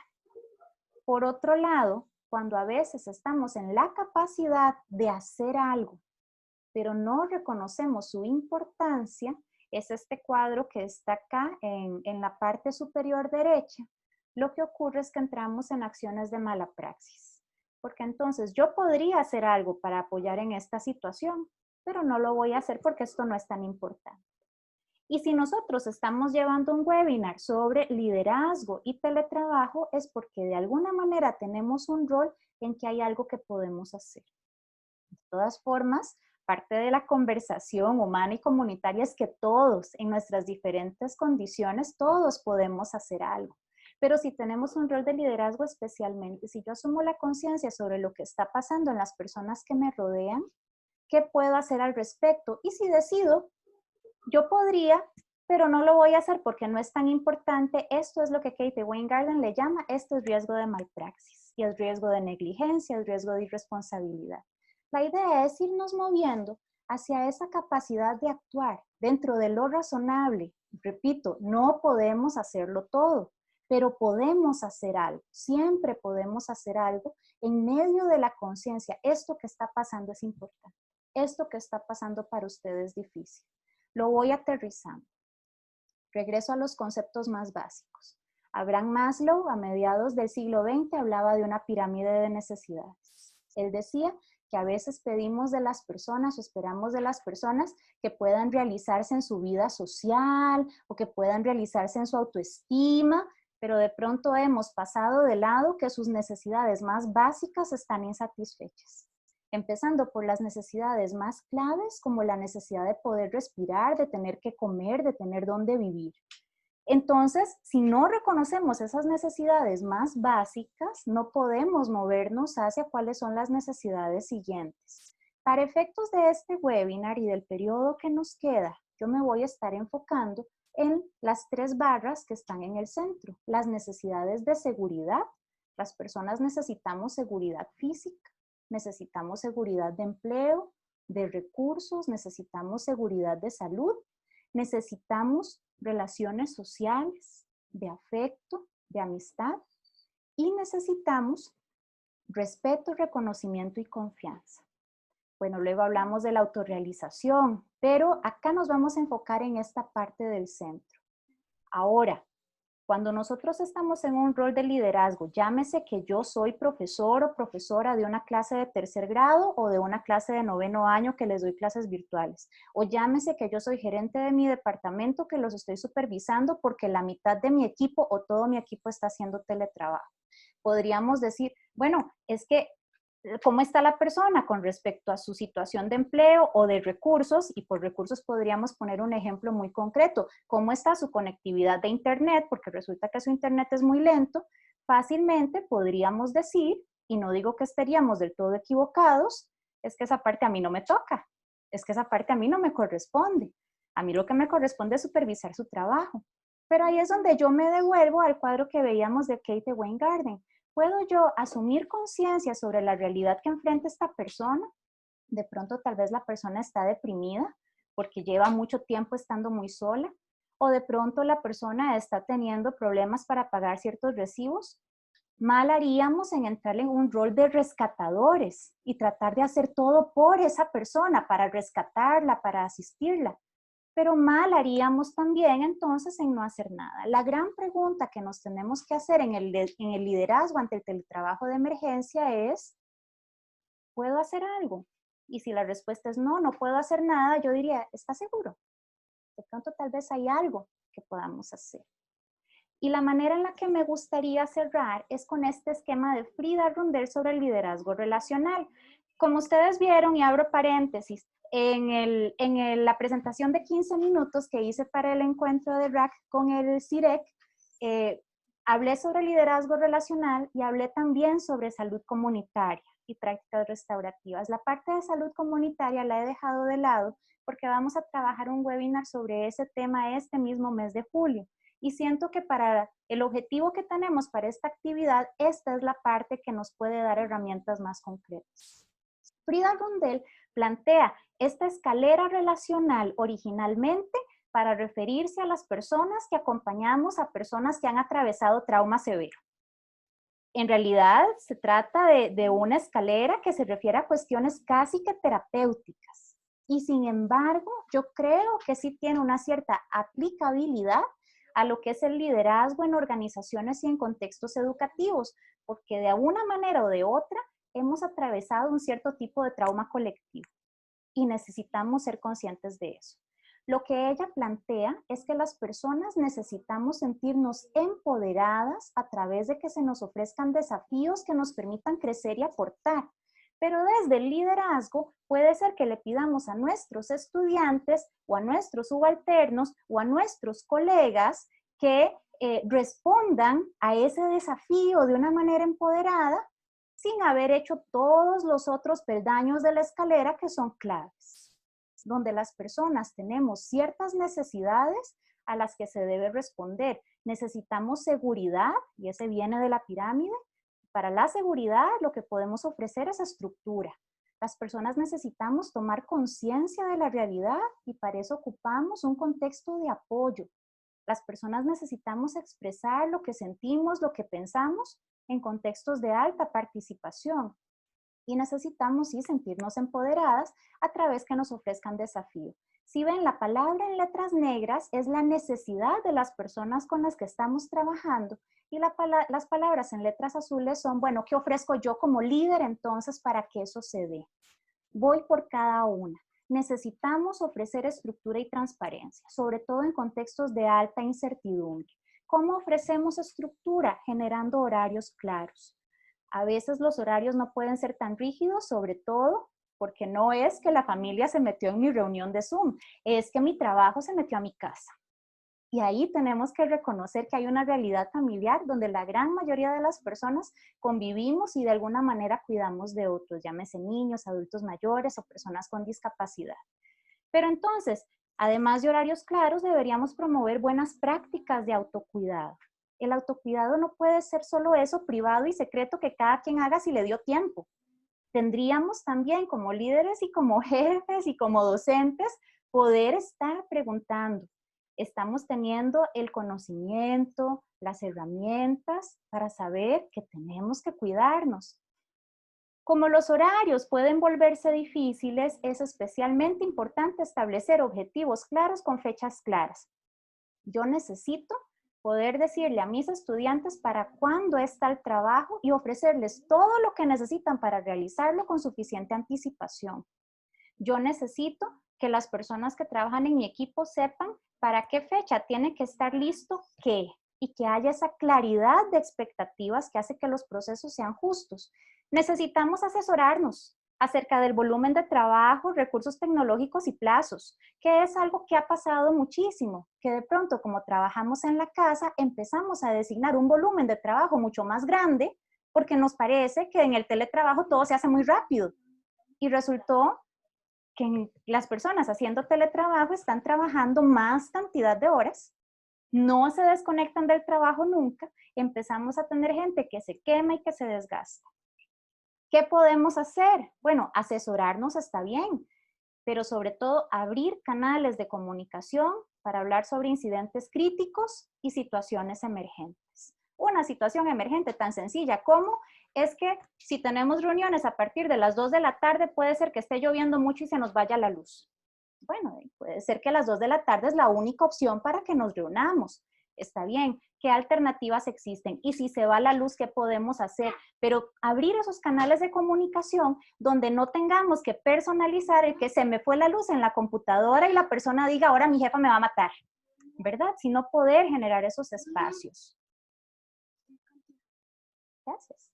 Por otro lado, cuando a veces estamos en la capacidad de hacer algo, pero no reconocemos su importancia, es este cuadro que está acá en la parte superior derecha. Lo que ocurre es que entramos en acciones de mala praxis, porque entonces yo podría hacer algo para apoyar en esta situación, pero no lo voy a hacer porque esto no es tan importante. Y si nosotros estamos llevando un webinar sobre liderazgo y teletrabajo, es porque de alguna manera tenemos un rol en que hay algo que podemos hacer. De todas formas, parte de la conversación humana y comunitaria es que todos, en nuestras diferentes condiciones, todos podemos hacer algo. Pero si tenemos un rol de liderazgo especialmente, si yo asumo la conciencia sobre lo que está pasando en las personas que me rodean, ¿qué puedo hacer al respecto? Y si decido, yo podría, pero no lo voy a hacer porque no es tan importante. Esto es lo que Kate Weingarten le llama, esto es riesgo de malpraxis, y es riesgo de negligencia, es riesgo de irresponsabilidad. La idea es irnos moviendo hacia esa capacidad de actuar dentro de lo razonable. Repito, no podemos hacerlo todo, pero podemos hacer algo, siempre podemos hacer algo en medio de la conciencia. Esto que está pasando es importante, esto que está pasando para ustedes es difícil. Lo voy aterrizando. Regreso a los conceptos más básicos. Abraham Maslow, a mediados del siglo XX, hablaba de una pirámide de necesidades. Él decía que a veces pedimos de las personas o esperamos de las personas que puedan realizarse en su vida social o que puedan realizarse en su autoestima, pero de pronto hemos pasado de lado que sus necesidades más básicas están insatisfechas. Empezando por las necesidades más claves, como la necesidad de poder respirar, de tener que comer, de tener dónde vivir. Entonces, si no reconocemos esas necesidades más básicas, no podemos movernos hacia cuáles son las necesidades siguientes. Para efectos de este webinar y del periodo que nos queda, yo me voy a estar enfocando en las 3 barras que están en el centro. Las necesidades de seguridad. Las personas necesitamos seguridad física. Necesitamos seguridad de empleo, de recursos, necesitamos seguridad de salud, necesitamos relaciones sociales, de afecto, de amistad y necesitamos respeto, reconocimiento y confianza. Bueno, luego hablamos de la autorrealización, pero acá nos vamos a enfocar en esta parte del centro. Ahora, cuando nosotros estamos en un rol de liderazgo, llámese que yo soy profesor o profesora de una clase de 3er grado o de una clase de 9º año que les doy clases virtuales, o llámese que yo soy gerente de mi departamento que los estoy supervisando porque la mitad de mi equipo o todo mi equipo está haciendo teletrabajo. Podríamos decir, bueno, es que cómo está la persona con respecto a su situación de empleo o de recursos, y por recursos podríamos poner un ejemplo muy concreto, cómo está su conectividad de internet, porque resulta que su internet es muy lento. Fácilmente podríamos decir, y no digo que estaríamos del todo equivocados, es que esa parte a mí no me toca, es que esa parte a mí no me corresponde. A mí lo que me corresponde es supervisar su trabajo. Pero ahí es donde yo me devuelvo al cuadro que veíamos de Kate Weingarten. ¿Puedo yo asumir conciencia sobre la realidad que enfrenta esta persona? De pronto tal vez la persona está deprimida porque lleva mucho tiempo estando muy sola, o de pronto la persona está teniendo problemas para pagar ciertos recibos. Mal haríamos en entrar en un rol de rescatadores y tratar de hacer todo por esa persona, para rescatarla, para asistirla. Pero mal haríamos también entonces en no hacer nada. La gran pregunta que nos tenemos que hacer en el liderazgo ante el teletrabajo de emergencia es, ¿puedo hacer algo? Y si la respuesta es no, no puedo hacer nada, yo diría, ¿estás seguro? De pronto tal vez hay algo que podamos hacer. Y la manera en la que me gustaría cerrar es con este esquema de Frida Rundell sobre el liderazgo relacional. Como ustedes vieron, y abro paréntesis, la presentación de 15 minutos que hice para el encuentro de RAC con el CIREC, hablé sobre liderazgo relacional y hablé también sobre salud comunitaria y prácticas restaurativas. La parte de salud comunitaria la he dejado de lado porque vamos a trabajar un webinar sobre ese tema este mismo mes de julio. Y siento que para el objetivo que tenemos para esta actividad, esta es la parte que nos puede dar herramientas más concretas. Frida Rundell plantea esta escalera relacional originalmente para referirse a las personas que acompañamos a personas que han atravesado trauma severo. En realidad se trata de una escalera que se refiere a cuestiones casi que terapéuticas. Y sin embargo, yo creo que sí tiene una cierta aplicabilidad a lo que es el liderazgo en organizaciones y en contextos educativos, porque de alguna manera o de otra hemos atravesado un cierto tipo de trauma colectivo y necesitamos ser conscientes de eso. Lo que ella plantea es que las personas necesitamos sentirnos empoderadas a través de que se nos ofrezcan desafíos que nos permitan crecer y aportar. Pero desde el liderazgo puede ser que le pidamos a nuestros estudiantes o a nuestros subalternos o a nuestros colegas que respondan a ese desafío de una manera empoderada sin haber hecho todos los otros peldaños de la escalera que son claves, donde las personas tenemos ciertas necesidades a las que se debe responder. Necesitamos seguridad, y ese viene de la pirámide. Para la seguridad, lo que podemos ofrecer es estructura. Las personas necesitamos tomar conciencia de la realidad y para eso ocupamos un contexto de apoyo. Las personas necesitamos expresar lo que sentimos, lo que pensamos en contextos de alta participación. Y necesitamos sí sentirnos empoderadas a través que nos ofrezcan desafío. Si ven, la palabra en letras negras es la necesidad de las personas con las que estamos trabajando y las palabras en letras azules son, bueno, ¿qué ofrezco yo como líder entonces para que eso se dé? Voy por cada una. Necesitamos ofrecer estructura y transparencia, sobre todo en contextos de alta incertidumbre. ¿Cómo ofrecemos estructura? Generando horarios claros. A veces los horarios no pueden ser tan rígidos, sobre todo porque no es que la familia se metió en mi reunión de Zoom, es que mi trabajo se metió a mi casa. Y ahí tenemos que reconocer que hay una realidad familiar donde la gran mayoría de las personas convivimos y de alguna manera cuidamos de otros, llámese niños, adultos mayores o personas con discapacidad. Pero entonces, además de horarios claros, deberíamos promover buenas prácticas de autocuidado. El autocuidado no puede ser solo eso privado y secreto que cada quien haga si le dio tiempo. Tendríamos también como líderes y como jefes y como docentes poder estar preguntando, ¿estamos teniendo el conocimiento, las herramientas para saber que tenemos que cuidarnos? Como los horarios pueden volverse difíciles, es especialmente importante establecer objetivos claros con fechas claras. Yo necesito poder decirle a mis estudiantes para cuándo está el trabajo y ofrecerles todo lo que necesitan para realizarlo con suficiente anticipación. Yo necesito que las personas que trabajan en mi equipo sepan para qué fecha tiene que estar listo qué y que haya esa claridad de expectativas que hace que los procesos sean justos. Necesitamos asesorarnos acerca del volumen de trabajo, recursos tecnológicos y plazos, que es algo que ha pasado muchísimo, que de pronto como trabajamos en la casa, empezamos a designar un volumen de trabajo mucho más grande porque nos parece que en el teletrabajo todo se hace muy rápido. Y resultó que las personas haciendo teletrabajo están trabajando más cantidad de horas, no se desconectan del trabajo nunca, empezamos a tener gente que se quema y que se desgasta. ¿Qué podemos hacer? Bueno, asesorarnos está bien, pero sobre todo abrir canales de comunicación para hablar sobre incidentes críticos y situaciones emergentes. Una situación emergente tan sencilla como es que si tenemos reuniones a partir de las 2 de la tarde, puede ser que esté lloviendo mucho y se nos vaya la luz. Bueno, puede ser que las 2 de la tarde es la única opción para que nos reunamos. Está bien, ¿qué alternativas existen? Y si se va la luz, ¿qué podemos hacer? Pero abrir esos canales de comunicación donde no tengamos que personalizar el que se me fue la luz en la computadora y la persona diga, ahora mi jefa me va a matar, ¿verdad? Sino poder generar esos espacios. Gracias.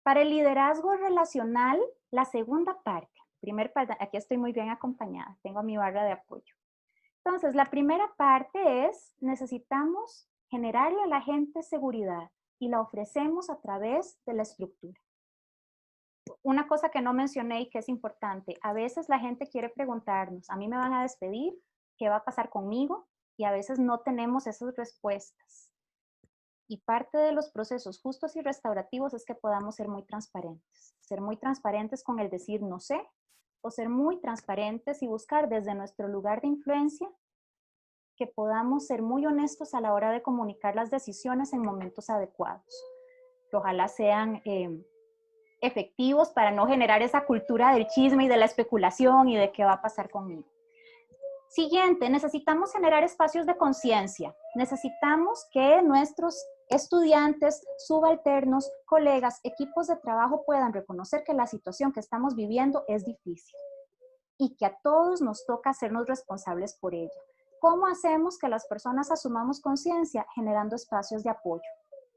Para el liderazgo relacional, la segunda parte. Aquí estoy muy bien acompañada, tengo mi barra de apoyo. Entonces, la primera parte es, necesitamos generarle a la gente seguridad y la ofrecemos a través de la estructura. Una cosa que no mencioné y que es importante, a veces la gente quiere preguntarnos, ¿a mí me van a despedir? ¿Qué va a pasar conmigo? Y a veces no tenemos esas respuestas. Y parte de los procesos justos y restaurativos es que podamos ser muy transparentes con el decir no sé, o ser muy transparentes y buscar desde nuestro lugar de influencia que podamos ser muy honestos a la hora de comunicar las decisiones en momentos adecuados. Que ojalá sean efectivos para no generar esa cultura del chisme y de la especulación y de qué va a pasar conmigo. Siguiente, necesitamos generar espacios de conciencia. Necesitamos que nuestros estudiantes, subalternos, colegas, equipos de trabajo puedan reconocer que la situación que estamos viviendo es difícil y que a todos nos toca hacernos responsables por ella. ¿Cómo hacemos que las personas asumamos conciencia? Generando espacios de apoyo.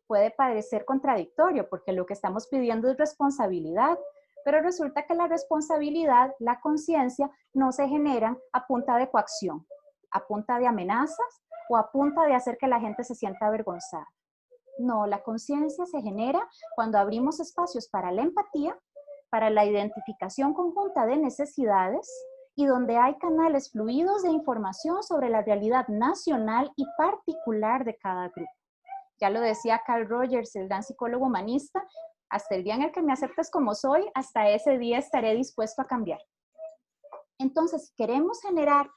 Puede parecer contradictorio porque lo que estamos pidiendo es responsabilidad, pero resulta que la responsabilidad, la conciencia, no se generan a punta de coacción, a punta de amenazas o a punta de hacer que la gente se sienta avergonzada. No, la conciencia se genera cuando abrimos espacios para la empatía, para la identificación conjunta de necesidades y donde hay canales fluidos de información sobre la realidad nacional y particular de cada grupo. Ya lo decía Carl Rogers, el gran psicólogo humanista, hasta el día en el que me aceptes como soy, hasta ese día estaré dispuesto a cambiar. Entonces, si queremos generar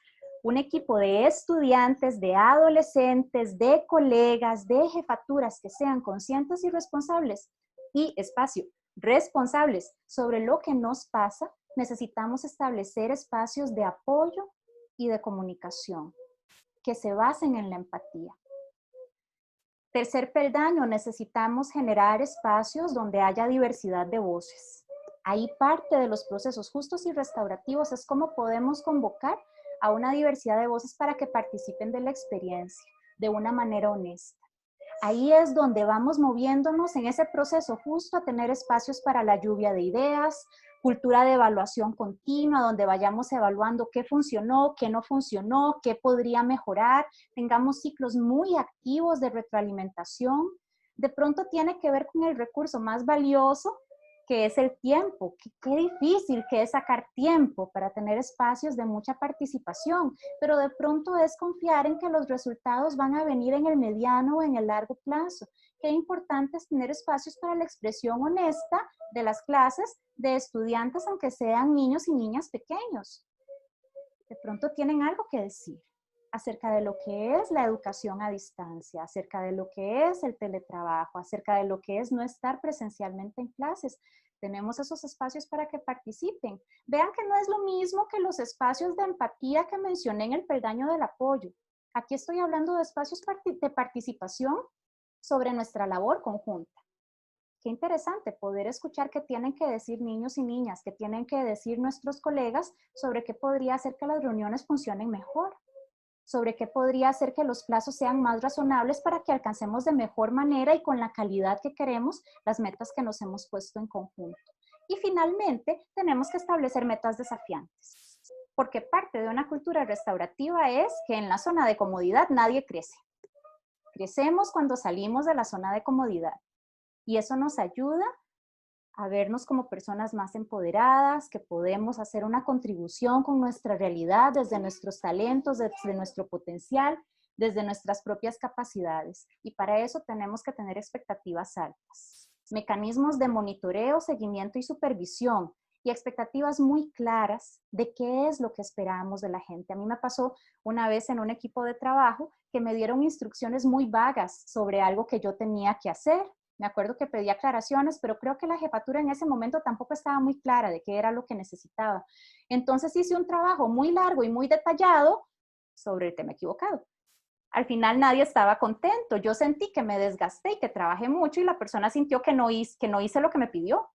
un equipo de estudiantes, de adolescentes, de colegas, de jefaturas que sean conscientes y responsables, y espacio, responsables sobre lo que nos pasa, necesitamos establecer espacios de apoyo y de comunicación que se basen en la empatía. Tercer peldaño, necesitamos generar espacios donde haya diversidad de voces. Ahí parte de los procesos justos y restaurativos es cómo podemos convocar a una diversidad de voces para que participen de la experiencia de una manera honesta. Ahí es donde vamos moviéndonos en ese proceso justo a tener espacios para la lluvia de ideas, cultura de evaluación continua, donde vayamos evaluando qué funcionó, qué no funcionó, qué podría mejorar, tengamos ciclos muy activos de retroalimentación. De pronto tiene que ver con el recurso más valioso, que es el tiempo. Qué difícil que es sacar tiempo para tener espacios de mucha participación, pero de pronto es confiar en que los resultados van a venir en el mediano o en el largo plazo. Qué importante es tener espacios para la expresión honesta de las clases de estudiantes, aunque sean niños y niñas pequeños. De pronto tienen algo que decir acerca de lo que es la educación a distancia, acerca de lo que es el teletrabajo, acerca de lo que es no estar presencialmente en clases. Tenemos esos espacios para que participen. Vean que no es lo mismo que los espacios de empatía que mencioné en el peldaño del apoyo. Aquí estoy hablando de espacios de participación sobre nuestra labor conjunta. Qué interesante poder escuchar qué tienen que decir niños y niñas, qué tienen que decir nuestros colegas sobre qué podría hacer que las reuniones funcionen mejor, sobre qué podría hacer que los plazos sean más razonables para que alcancemos de mejor manera y con la calidad que queremos las metas que nos hemos puesto en conjunto. Y finalmente, tenemos que establecer metas desafiantes, porque parte de una cultura restaurativa es que en la zona de comodidad nadie crece. Crecemos cuando salimos de la zona de comodidad y eso nos ayuda a vernos como personas más empoderadas, que podemos hacer una contribución con nuestra realidad, desde nuestros talentos, desde nuestro potencial, desde nuestras propias capacidades. Y para eso tenemos que tener expectativas altas. Mecanismos de monitoreo, seguimiento y supervisión, y expectativas muy claras de qué es lo que esperamos de la gente. A mí me pasó una vez en un equipo de trabajo que me dieron instrucciones muy vagas sobre algo que yo tenía que hacer. Me acuerdo que pedí aclaraciones, pero creo que la jefatura en ese momento tampoco estaba muy clara de qué era lo que necesitaba. Entonces hice un trabajo muy largo y muy detallado sobre el tema equivocado. Al final nadie estaba contento. Yo sentí que me desgasté y que trabajé mucho y la persona sintió que no hice lo que me pidió.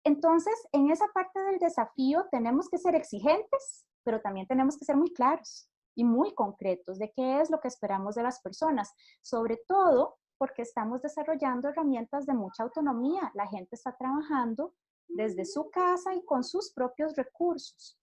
Entonces, en esa parte del desafío tenemos que ser exigentes, pero también tenemos que ser muy claros y muy concretos de qué es lo que esperamos de las personas, sobre todo porque estamos desarrollando herramientas de mucha autonomía. La gente está trabajando desde su casa y con sus propios recursos,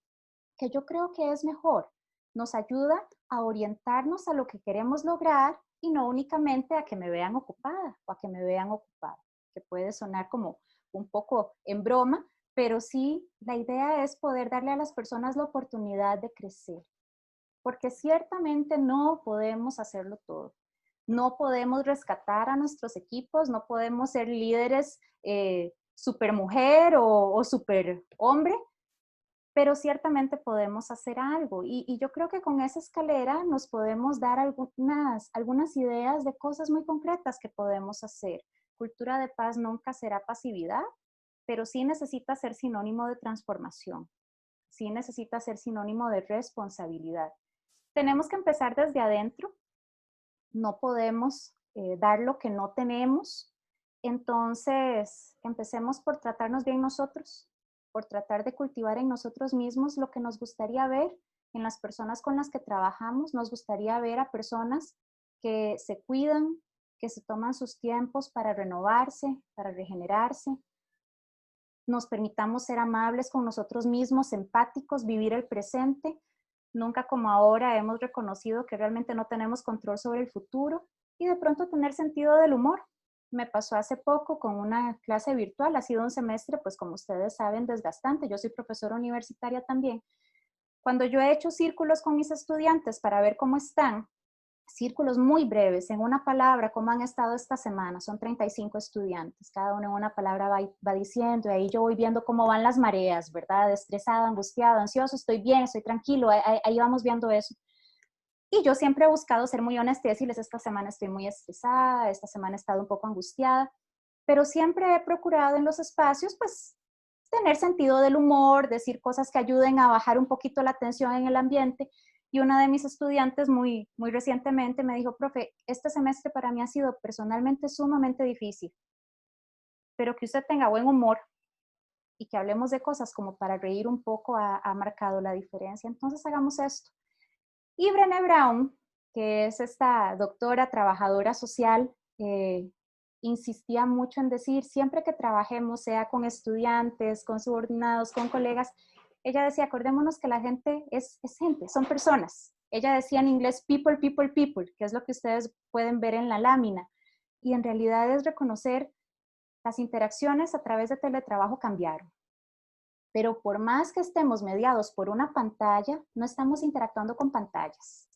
que yo creo que es mejor. Nos ayuda a orientarnos a lo que queremos lograr y no únicamente a que me vean ocupada o a que me vean ocupada, que puede sonar como un poco en broma, pero sí, la idea es poder darle a las personas la oportunidad de crecer, porque ciertamente no podemos hacerlo todo. No podemos rescatar a nuestros equipos, no podemos ser líderes supermujer o superhombre, pero ciertamente podemos hacer algo. Y yo creo que con esa escalera nos podemos dar algunas ideas de cosas muy concretas que podemos hacer. Cultura de paz nunca será pasividad, pero sí necesita ser sinónimo de transformación. Sí necesita ser sinónimo de responsabilidad. Tenemos que empezar desde adentro. No podemos dar lo que no tenemos. Entonces, empecemos por tratarnos bien nosotros, por tratar de cultivar en nosotros mismos lo que nos gustaría ver en las personas con las que trabajamos. Nos gustaría ver a personas que se cuidan, que se toman sus tiempos para renovarse, para regenerarse. Nos permitamos ser amables con nosotros mismos, empáticos, vivir el presente. Nunca como ahora hemos reconocido que realmente no tenemos control sobre el futuro y de pronto tener sentido del humor. Me pasó hace poco con una clase virtual, ha sido un semestre, pues como ustedes saben, desgastante. Yo soy profesora universitaria también. Cuando yo he hecho círculos con mis estudiantes para ver cómo están, círculos muy breves, en una palabra, cómo han estado esta semana, son 35 estudiantes, cada uno en una palabra va diciendo, y ahí yo voy viendo cómo van las mareas, ¿verdad? Estresado, angustiado, ansioso, estoy bien, estoy tranquilo, ahí vamos viendo eso. Y yo siempre he buscado ser muy honesta y decirles, esta semana estoy muy estresada, esta semana he estado un poco angustiada, pero siempre he procurado en los espacios, pues, tener sentido del humor, decir cosas que ayuden a bajar un poquito la tensión en el ambiente. Y una de mis estudiantes muy recientemente me dijo, profe, este semestre para mí ha sido personalmente sumamente difícil, pero que usted tenga buen humor y que hablemos de cosas como para reír un poco ha marcado la diferencia. Entonces hagamos esto. Y Brené Brown, que es esta doctora, trabajadora social, insistía mucho en decir, siempre que trabajemos, sea con estudiantes, con subordinados, con colegas, ella decía, acordémonos que la gente es gente, son personas. Ella decía en inglés, people, people, people, que es lo que ustedes pueden ver en la lámina. Y en realidad es reconocer las interacciones a través de teletrabajo cambiaron. Pero por más que estemos mediados por una pantalla, no estamos interactuando con pantallas.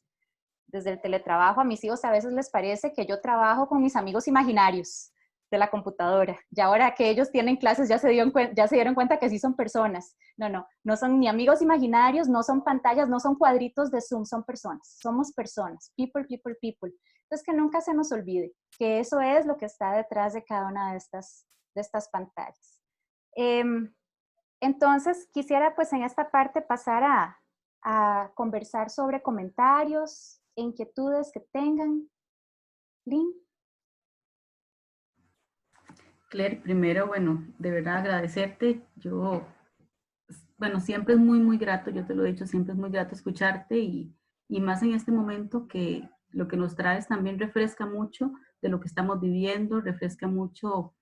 Desde el teletrabajo a mis hijos a veces les parece que yo trabajo con mis amigos imaginarios de la computadora. Y ahora que ellos tienen clases ya se dieron cuenta que sí son personas. No son ni amigos imaginarios, no son pantallas, no son cuadritos de Zoom, son personas. Somos personas, people, people, people. Entonces que nunca se nos olvide que eso es lo que está detrás de cada una de estas pantallas. Entonces quisiera pues en esta parte pasar a conversar sobre comentarios, inquietudes que tengan. Lynn. Claire, primero, bueno, de verdad agradecerte. Yo, bueno, siempre es muy, muy grato, yo te lo he dicho, siempre es muy grato escucharte y y más en este momento que lo que nos traes también refresca mucho de lo que estamos viviendo, refresca mucho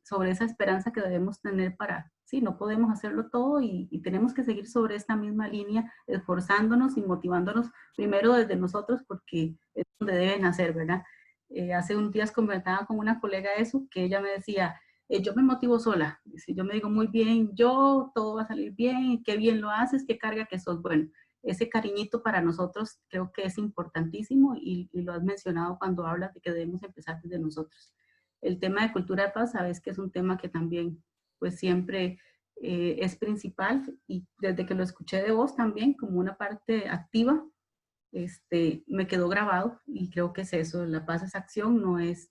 sobre esa esperanza que debemos tener para, sí, no podemos hacerlo todo y tenemos que seguir sobre esta misma línea, esforzándonos y motivándonos primero desde nosotros porque es donde deben hacer, ¿verdad? Hace unos días conversaba con una colega de eso, que ella me decía, yo me motivo sola, si yo me digo muy bien, yo, todo va a salir bien, qué bien lo haces, qué carga que sos, bueno, ese cariñito para nosotros creo que es importantísimo y lo has mencionado cuando hablas de que debemos empezar desde nosotros. El tema de cultura de paz, sabes que es un tema que también pues siempre es principal y desde que lo escuché de vos también como una parte activa, me quedó grabado y creo que es eso, la paz es acción, no es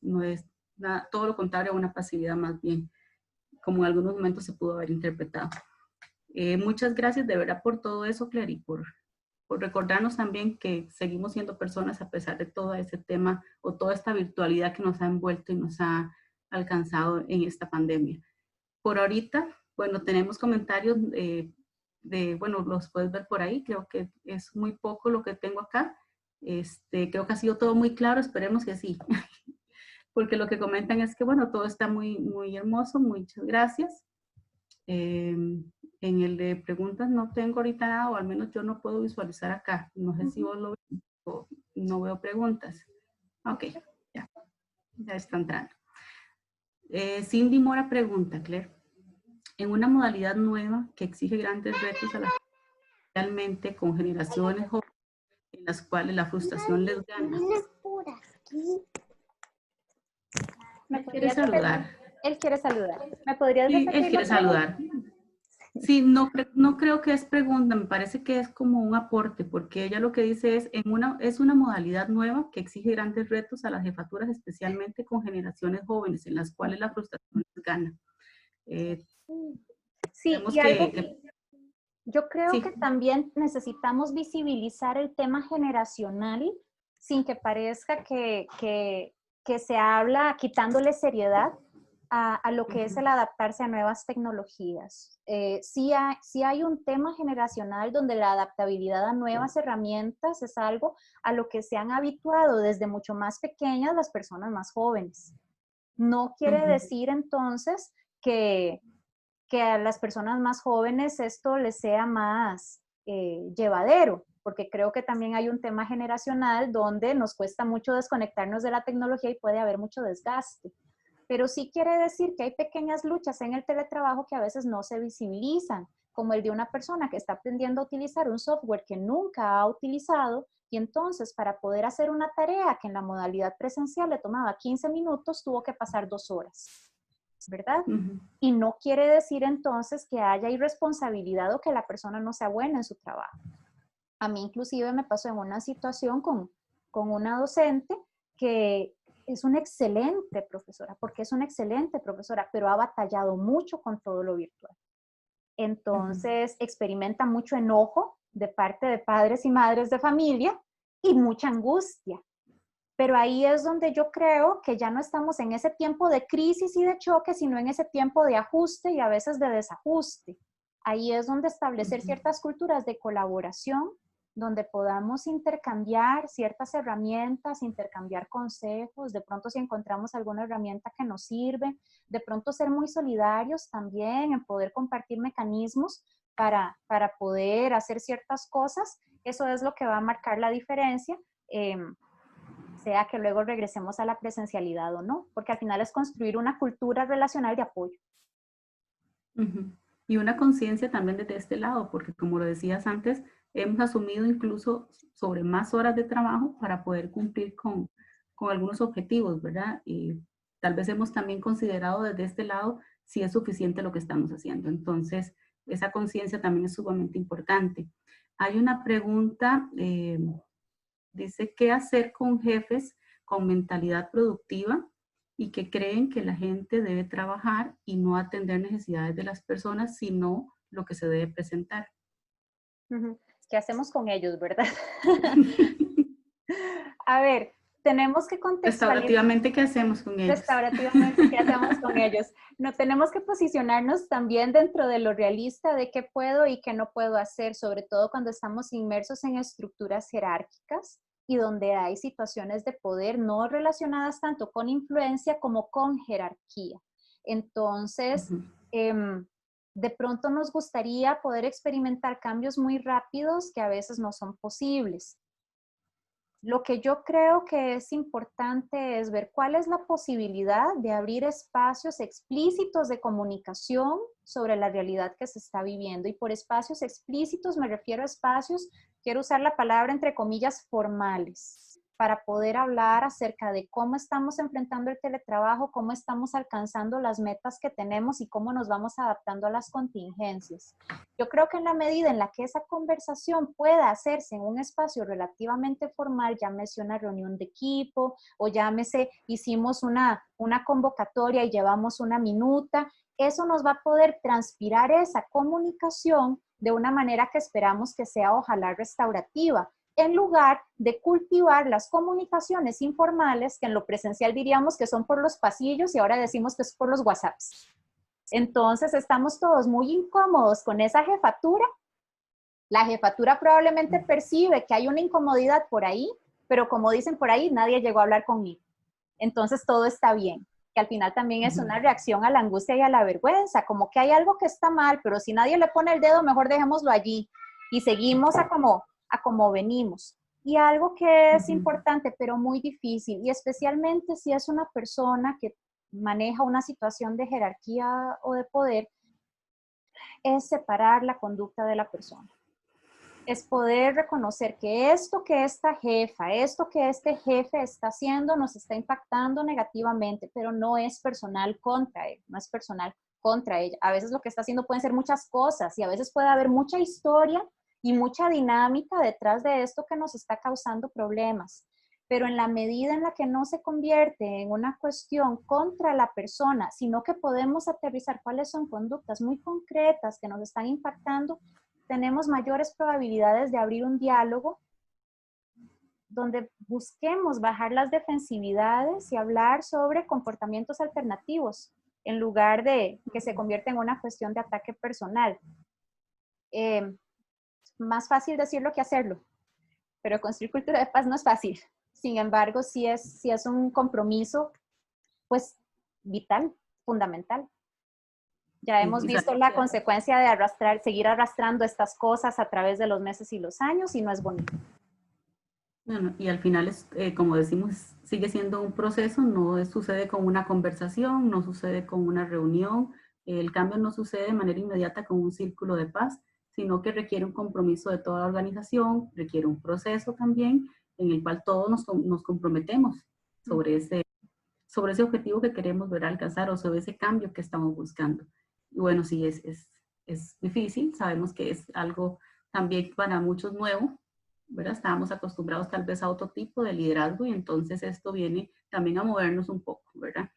nada, todo lo contrario a una pasividad más bien, como en algunos momentos se pudo haber interpretado. Muchas gracias de verdad por todo eso, Clary, por recordarnos también que seguimos siendo personas a pesar de todo ese tema o toda esta virtualidad que nos ha envuelto y nos ha alcanzado en esta pandemia. Por ahorita, bueno, tenemos comentarios bueno, los puedes ver por ahí, creo que es muy poco lo que tengo acá. Creo que ha sido todo muy claro, esperemos que sí. Porque lo que comentan es que, bueno, todo está muy, muy hermoso, muchas gracias. En el de preguntas no tengo ahorita nada, o al menos yo no puedo visualizar acá. No sé si vos lo ves, no veo preguntas. Ok, ya está entrando. Cindy Mora pregunta, Claire, en una modalidad nueva que exige grandes retos a la realmente con generaciones jóvenes en las cuales la frustración les gana. ¿Me Quiere podrías saludar. Él quiere saludar. ¿Me podrías Sí, repetir él quiere la pregunta? saludar. Sí, no creo que es pregunta, me parece que es como un aporte, porque ella lo que dice es una modalidad nueva que exige grandes retos a las jefaturas, especialmente con generaciones jóvenes, en las cuales la frustración les gana. Sí, Tenemos y algo que yo creo que sí. también necesitamos visibilizar el tema generacional sin que parezca que se habla quitándole seriedad a lo que es el adaptarse a nuevas tecnologías. Sí hay un tema generacional donde la adaptabilidad a nuevas herramientas es algo a lo que se han habituado desde mucho más pequeñas las personas más jóvenes. No quiere decir entonces que a las personas más jóvenes esto les sea más llevadero, porque creo que también hay un tema generacional donde nos cuesta mucho desconectarnos de la tecnología y puede haber mucho desgaste. Pero sí quiere decir que hay pequeñas luchas en el teletrabajo que a veces no se visibilizan, como el de una persona que está aprendiendo a utilizar un software que nunca ha utilizado y entonces para poder hacer una tarea que en la modalidad presencial le tomaba 15 minutos, tuvo que pasar 2 horas. ¿Verdad? Y no quiere decir entonces que haya irresponsabilidad o que la persona no sea buena en su trabajo. A mí inclusive me pasó en una situación con una docente que es una excelente profesora, porque es una excelente profesora, pero ha batallado mucho con todo lo virtual. Entonces experimenta mucho enojo de parte de padres y madres de familia y mucha angustia. Pero ahí es donde yo creo que ya no estamos en ese tiempo de crisis y de choque, sino en ese tiempo de ajuste y a veces de desajuste. Ahí es donde establecer ciertas culturas de colaboración, donde podamos intercambiar ciertas herramientas, intercambiar consejos, de pronto si encontramos alguna herramienta que nos sirve, de pronto ser muy solidarios también en poder compartir mecanismos para poder hacer ciertas cosas. Eso es lo que va a marcar la diferencia. Sea que luego regresemos a la presencialidad o no, porque al final es construir una cultura relacional de apoyo. Y una conciencia también desde este lado, porque como lo decías antes, hemos asumido incluso sobre más horas de trabajo para poder cumplir con algunos objetivos, ¿verdad? Y tal vez hemos también considerado desde este lado si es suficiente lo que estamos haciendo. Entonces, esa conciencia también es sumamente importante. Hay una pregunta, dice, ¿qué hacer con jefes con mentalidad productiva y que creen que la gente debe trabajar y no atender necesidades de las personas, sino lo que se debe presentar? ¿Qué hacemos con ellos, verdad? A ver, tenemos que contextualizar. Restaurativamente, ¿qué hacemos con ellos? Restaurativamente, ¿qué hacemos con ellos? No tenemos que posicionarnos también dentro de lo realista de qué puedo y qué no puedo hacer, sobre todo cuando estamos inmersos en estructuras jerárquicas y donde hay situaciones de poder no relacionadas tanto con influencia como con jerarquía. Entonces, de pronto nos gustaría poder experimentar cambios muy rápidos que a veces no son posibles. Lo que yo creo que es importante es ver cuál es la posibilidad de abrir espacios explícitos de comunicación sobre la realidad que se está viviendo. Y por espacios explícitos me refiero a espacios, quiero usar la palabra entre comillas, formales, para poder hablar acerca de cómo estamos enfrentando el teletrabajo, cómo estamos alcanzando las metas que tenemos y cómo nos vamos adaptando a las contingencias. Yo creo que en la medida en la que esa conversación pueda hacerse en un espacio relativamente formal, llámese una reunión de equipo o llámese hicimos una convocatoria y llevamos una minuta, eso nos va a poder transpirar esa comunicación de una manera que esperamos que sea ojalá restaurativa, en lugar de cultivar las comunicaciones informales que en lo presencial diríamos que son por los pasillos y ahora decimos que es por los WhatsApps. Entonces estamos todos muy incómodos con esa jefatura. La jefatura probablemente percibe que hay una incomodidad por ahí, pero como dicen por ahí, nadie llegó a hablar conmigo. Entonces todo está bien, que al final también es una reacción a la angustia y a la vergüenza, como que hay algo que está mal, pero si nadie le pone el dedo, mejor dejémoslo allí y seguimos a como venimos. Y algo que es importante, pero muy difícil, y especialmente si es una persona que maneja una situación de jerarquía o de poder, es separar la conducta de la persona. Es poder reconocer que esto que esta jefa, esto que este jefe está haciendo nos está impactando negativamente, pero no es personal contra él, no es personal contra ella. A veces lo que está haciendo pueden ser muchas cosas y a veces puede haber mucha historia y mucha dinámica detrás de esto que nos está causando problemas. Pero en la medida en la que no se convierte en una cuestión contra la persona, sino que podemos aterrizar cuáles son conductas muy concretas que nos están impactando, tenemos mayores probabilidades de abrir un diálogo donde busquemos bajar las defensividades y hablar sobre comportamientos alternativos en lugar de que se convierta en una cuestión de ataque personal. Más fácil decirlo que hacerlo, pero construir cultura de paz no es fácil. Sin embargo, sí es un compromiso, pues, vital, fundamental. Ya hemos visto la consecuencia de seguir arrastrando estas cosas a través de los meses y los años y no es bonito. Bueno, y al final, como decimos, sigue siendo un proceso, no sucede con una conversación, no sucede con una reunión, el cambio no sucede de manera inmediata con un círculo de paz, sino que requiere un compromiso de toda la organización, requiere un proceso también en el cual todos nos comprometemos sobre ese objetivo que queremos ver alcanzar o sobre ese cambio que estamos buscando. Y bueno, sí, es difícil, sabemos que es algo también para muchos nuevo, ¿verdad? Estábamos acostumbrados tal vez a otro tipo de liderazgo y entonces esto viene también a movernos un poco, ¿verdad?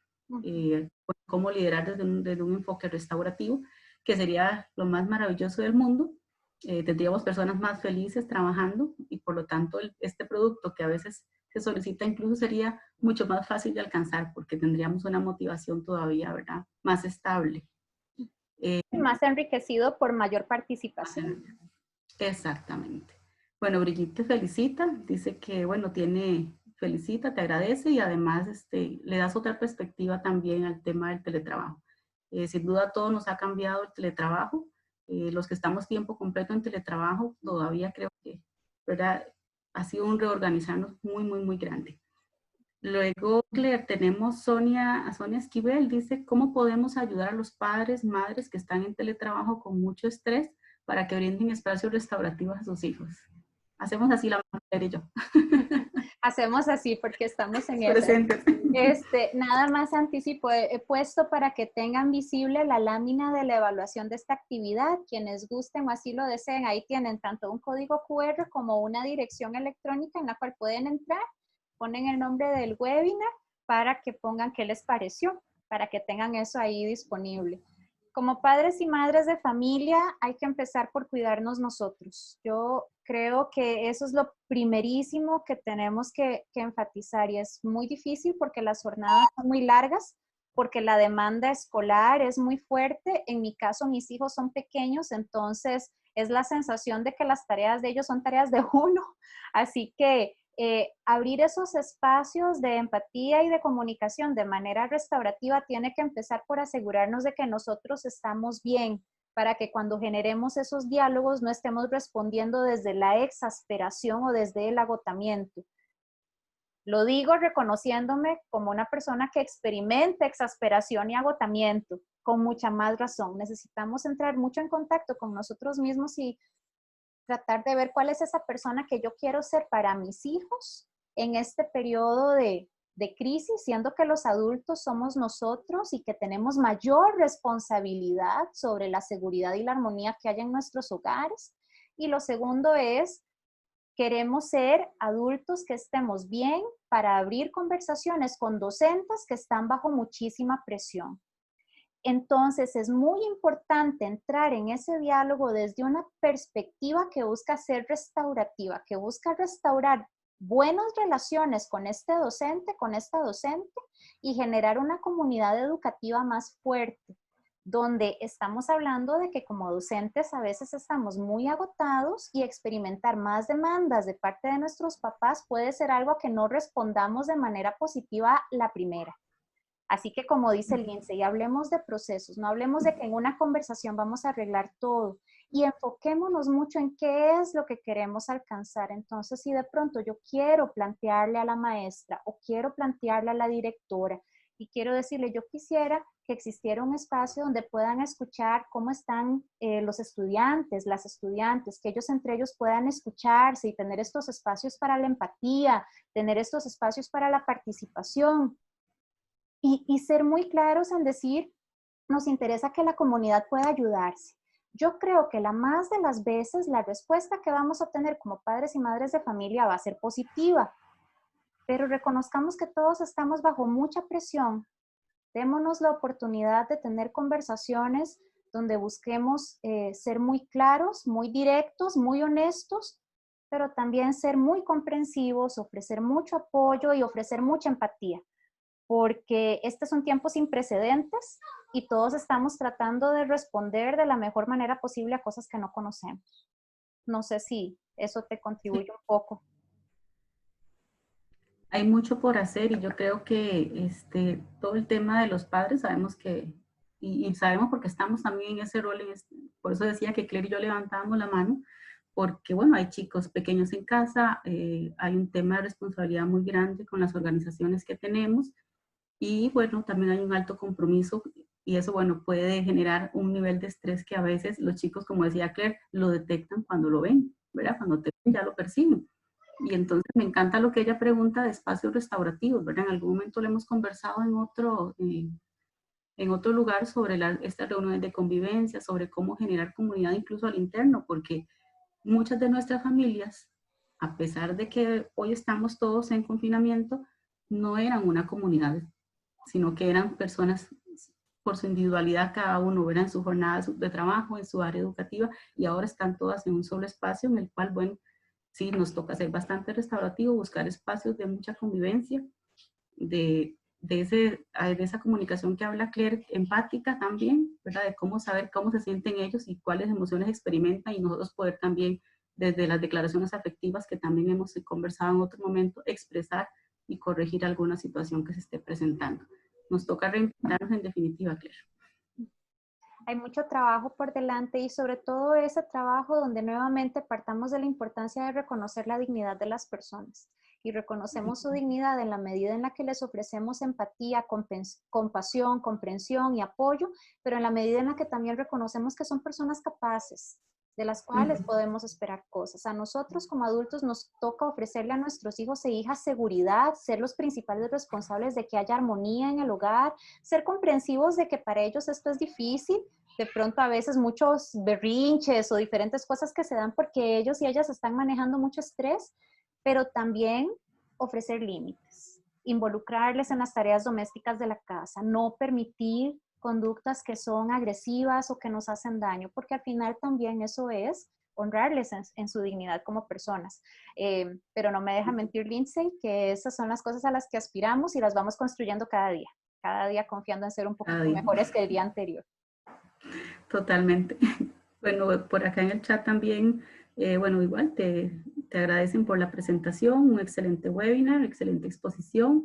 Cómo liderar desde un enfoque restaurativo, que sería lo más maravilloso del mundo. Tendríamos personas más felices trabajando y por lo tanto este producto que a veces se solicita incluso sería mucho más fácil de alcanzar porque tendríamos una motivación todavía, ¿verdad? Más estable. Más enriquecido por mayor participación. Exactamente. Bueno, Brigitte te felicita, dice que, bueno, felicita, te agradece y además le das otra perspectiva también al tema del teletrabajo. Sin duda todo nos ha cambiado el teletrabajo. Los que estamos tiempo completo en teletrabajo, todavía creo que, ¿verdad? Ha sido un reorganizarnos muy, muy, muy grande. Luego, Claire, tenemos a Sonia Esquivel, dice, ¿cómo podemos ayudar a los padres, madres que están en teletrabajo con mucho estrés para que brinden espacios restaurativos a sus hijos? Hacemos así la mujer y yo. Hacemos así porque estamos en Presentes. Nada más anticipo, he puesto para que tengan visible la lámina de la evaluación de esta actividad. Quienes gusten o así lo deseen, ahí tienen tanto un código QR como una dirección electrónica en la cual pueden entrar, ponen el nombre del webinar para que pongan qué les pareció, para que tengan eso ahí disponible. Como padres y madres de familia, hay que empezar por cuidarnos nosotros. Yo creo que eso es lo primerísimo que tenemos que enfatizar, y es muy difícil porque las jornadas son muy largas, porque la demanda escolar es muy fuerte. En mi caso, mis hijos son pequeños, entonces es la sensación de que las tareas de ellos son tareas de uno. Así que abrir esos espacios de empatía y de comunicación de manera restaurativa tiene que empezar por asegurarnos de que nosotros estamos bien, para que cuando generemos esos diálogos no estemos respondiendo desde la exasperación o desde el agotamiento. Lo digo reconociéndome como una persona que experimenta exasperación y agotamiento, con mucha más razón. Necesitamos entrar mucho en contacto con nosotros mismos y tratar de ver cuál es esa persona que yo quiero ser para mis hijos en este periodo de crisis, siendo que los adultos somos nosotros y que tenemos mayor responsabilidad sobre la seguridad y la armonía que hay en nuestros hogares. Y lo segundo es, queremos ser adultos que estemos bien para abrir conversaciones con docentes que están bajo muchísima presión. Entonces, es muy importante entrar en ese diálogo desde una perspectiva que busca ser restaurativa, que busca restaurar buenas relaciones con este docente, con esta docente, y generar una comunidad educativa más fuerte, donde estamos hablando de que como docentes a veces estamos muy agotados y experimentar más demandas de parte de nuestros papás puede ser algo que no respondamos de manera positiva la primera. Así que como dice Lindsay, hablemos de procesos, no hablemos de que en una conversación vamos a arreglar todo, y enfoquémonos mucho en qué es lo que queremos alcanzar. Entonces, si de pronto yo quiero plantearle a la maestra o quiero plantearle a la directora y quiero decirle, yo quisiera que existiera un espacio donde puedan escuchar cómo están los estudiantes, las estudiantes, que ellos entre ellos puedan escucharse y tener estos espacios para la empatía, tener estos espacios para la participación. Y ser muy claros en decir, nos interesa que la comunidad pueda ayudarse. Yo creo que la más de las veces la respuesta que vamos a obtener como padres y madres de familia va a ser positiva, pero reconozcamos que todos estamos bajo mucha presión. Démonos la oportunidad de tener conversaciones donde busquemos ser muy claros, muy directos, muy honestos, pero también ser muy comprensivos, ofrecer mucho apoyo y ofrecer mucha empatía, porque este son tiempos sin precedentes y todos estamos tratando de responder de la mejor manera posible a cosas que no conocemos. No sé si eso te contribuye un poco. Hay mucho por hacer y yo creo que todo el tema de los padres sabemos que, y sabemos porque estamos también en ese rol, por eso decía que Claire y yo levantábamos la mano, porque bueno, hay chicos pequeños en casa, hay un tema de responsabilidad muy grande con las organizaciones que tenemos, y bueno, también hay un alto compromiso y eso, bueno, puede generar un nivel de estrés que a veces los chicos, como decía Claire, lo detectan cuando lo ven, ¿verdad? Cuando te ven ya lo perciben. Y entonces me encanta lo que ella pregunta de espacios restaurativos, ¿verdad? En algún momento le hemos conversado en otro lugar sobre estas reuniones de convivencia, sobre cómo generar comunidad incluso al interno, porque muchas de nuestras familias, a pesar de que hoy estamos todos en confinamiento, no eran una comunidad, sino que eran personas por su individualidad, cada uno era en su jornada de trabajo, en su área educativa, y ahora están todas en un solo espacio en el cual, bueno, sí, nos toca ser bastante restaurativo, buscar espacios de mucha convivencia, de esa comunicación que habla Claire, empática también, ¿verdad? De cómo saber cómo se sienten ellos y cuáles emociones experimentan, y nosotros poder también, desde las declaraciones afectivas que también hemos conversado en otro momento, expresar y corregir alguna situación que se esté presentando. Nos toca reinventarnos en definitiva, Claire. Hay mucho trabajo por delante y sobre todo ese trabajo donde nuevamente partamos de la importancia de reconocer la dignidad de las personas, y reconocemos su dignidad en la medida en la que les ofrecemos empatía, compasión, comprensión y apoyo, pero en la medida en la que también reconocemos que son personas capaces, de las cuales podemos esperar cosas. A nosotros como adultos nos toca ofrecerle a nuestros hijos e hijas seguridad, ser los principales responsables de que haya armonía en el hogar, ser comprensivos de que para ellos esto es difícil, de pronto a veces muchos berrinches o diferentes cosas que se dan porque ellos y ellas están manejando mucho estrés, pero también ofrecer límites, involucrarles en las tareas domésticas de la casa, no permitir conductas que son agresivas o que nos hacen daño, porque al final también eso es honrarles en su dignidad como personas. Pero no me deja mentir Lindsay, que esas son las cosas a las que aspiramos y las vamos construyendo cada día confiando en ser un poquito mejores que el día anterior. Totalmente. Bueno, por acá en el chat también, bueno, igual te agradecen por la presentación, un excelente webinar, excelente exposición.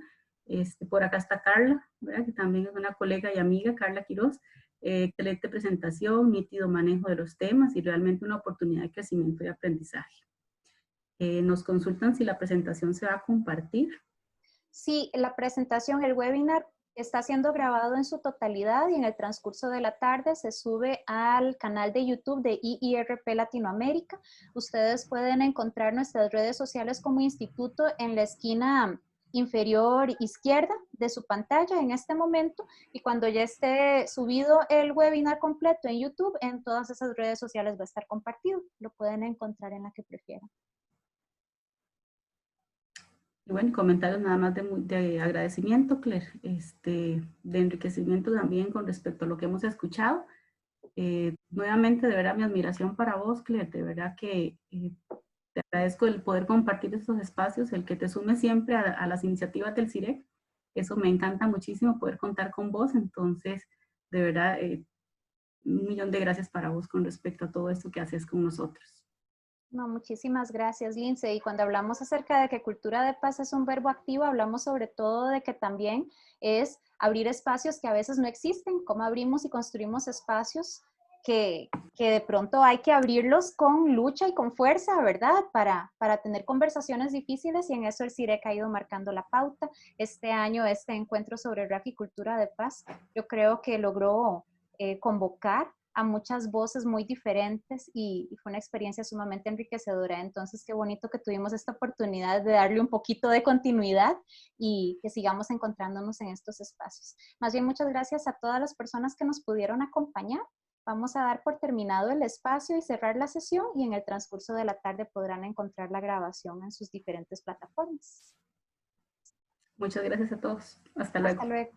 Por acá está Carla, ¿verdad? Que también es una colega y amiga, Carla Quiroz. Excelente presentación, nítido manejo de los temas y realmente una oportunidad de crecimiento y aprendizaje. Nos consultan si la presentación se va a compartir. Sí, la presentación, el webinar está siendo grabado en su totalidad y en el transcurso de la tarde se sube al canal de YouTube de IIRP Latinoamérica. Ustedes pueden encontrar nuestras redes sociales como instituto en la esquina inferior izquierda de su pantalla en este momento, y cuando ya esté subido el webinar completo en YouTube, en todas esas redes sociales va a estar compartido. Lo pueden encontrar en la que prefieran. Y bueno, comentarios nada más de agradecimiento, Claire, de enriquecimiento también con respecto a lo que hemos escuchado. Nuevamente, de verdad, mi admiración para vos, Claire, de verdad que te agradezco el poder compartir estos espacios, el que te sumes siempre a las iniciativas del CIREC. Eso me encanta muchísimo, poder contar con vos. Entonces, de verdad, 1.000.000 de gracias para vos con respecto a todo esto que haces con nosotros. No, muchísimas gracias, Lindsay. Y cuando hablamos acerca de que cultura de paz es un verbo activo, hablamos sobre todo de que también es abrir espacios que a veces no existen, cómo abrimos y construimos espacios que de pronto hay que abrirlos con lucha y con fuerza, ¿verdad? Para tener conversaciones difíciles, y en eso el CIREC ha ido marcando la pauta. Este año, este encuentro sobre RAF y cultura de paz, yo creo que logró convocar a muchas voces muy diferentes y fue una experiencia sumamente enriquecedora. Entonces, qué bonito que tuvimos esta oportunidad de darle un poquito de continuidad y que sigamos encontrándonos en estos espacios. Más bien, muchas gracias a todas las personas que nos pudieron acompañar. Vamos a dar por terminado el espacio y cerrar la sesión, y en el transcurso de la tarde podrán encontrar la grabación en sus diferentes plataformas. Muchas gracias a todos. Hasta luego. Hasta luego.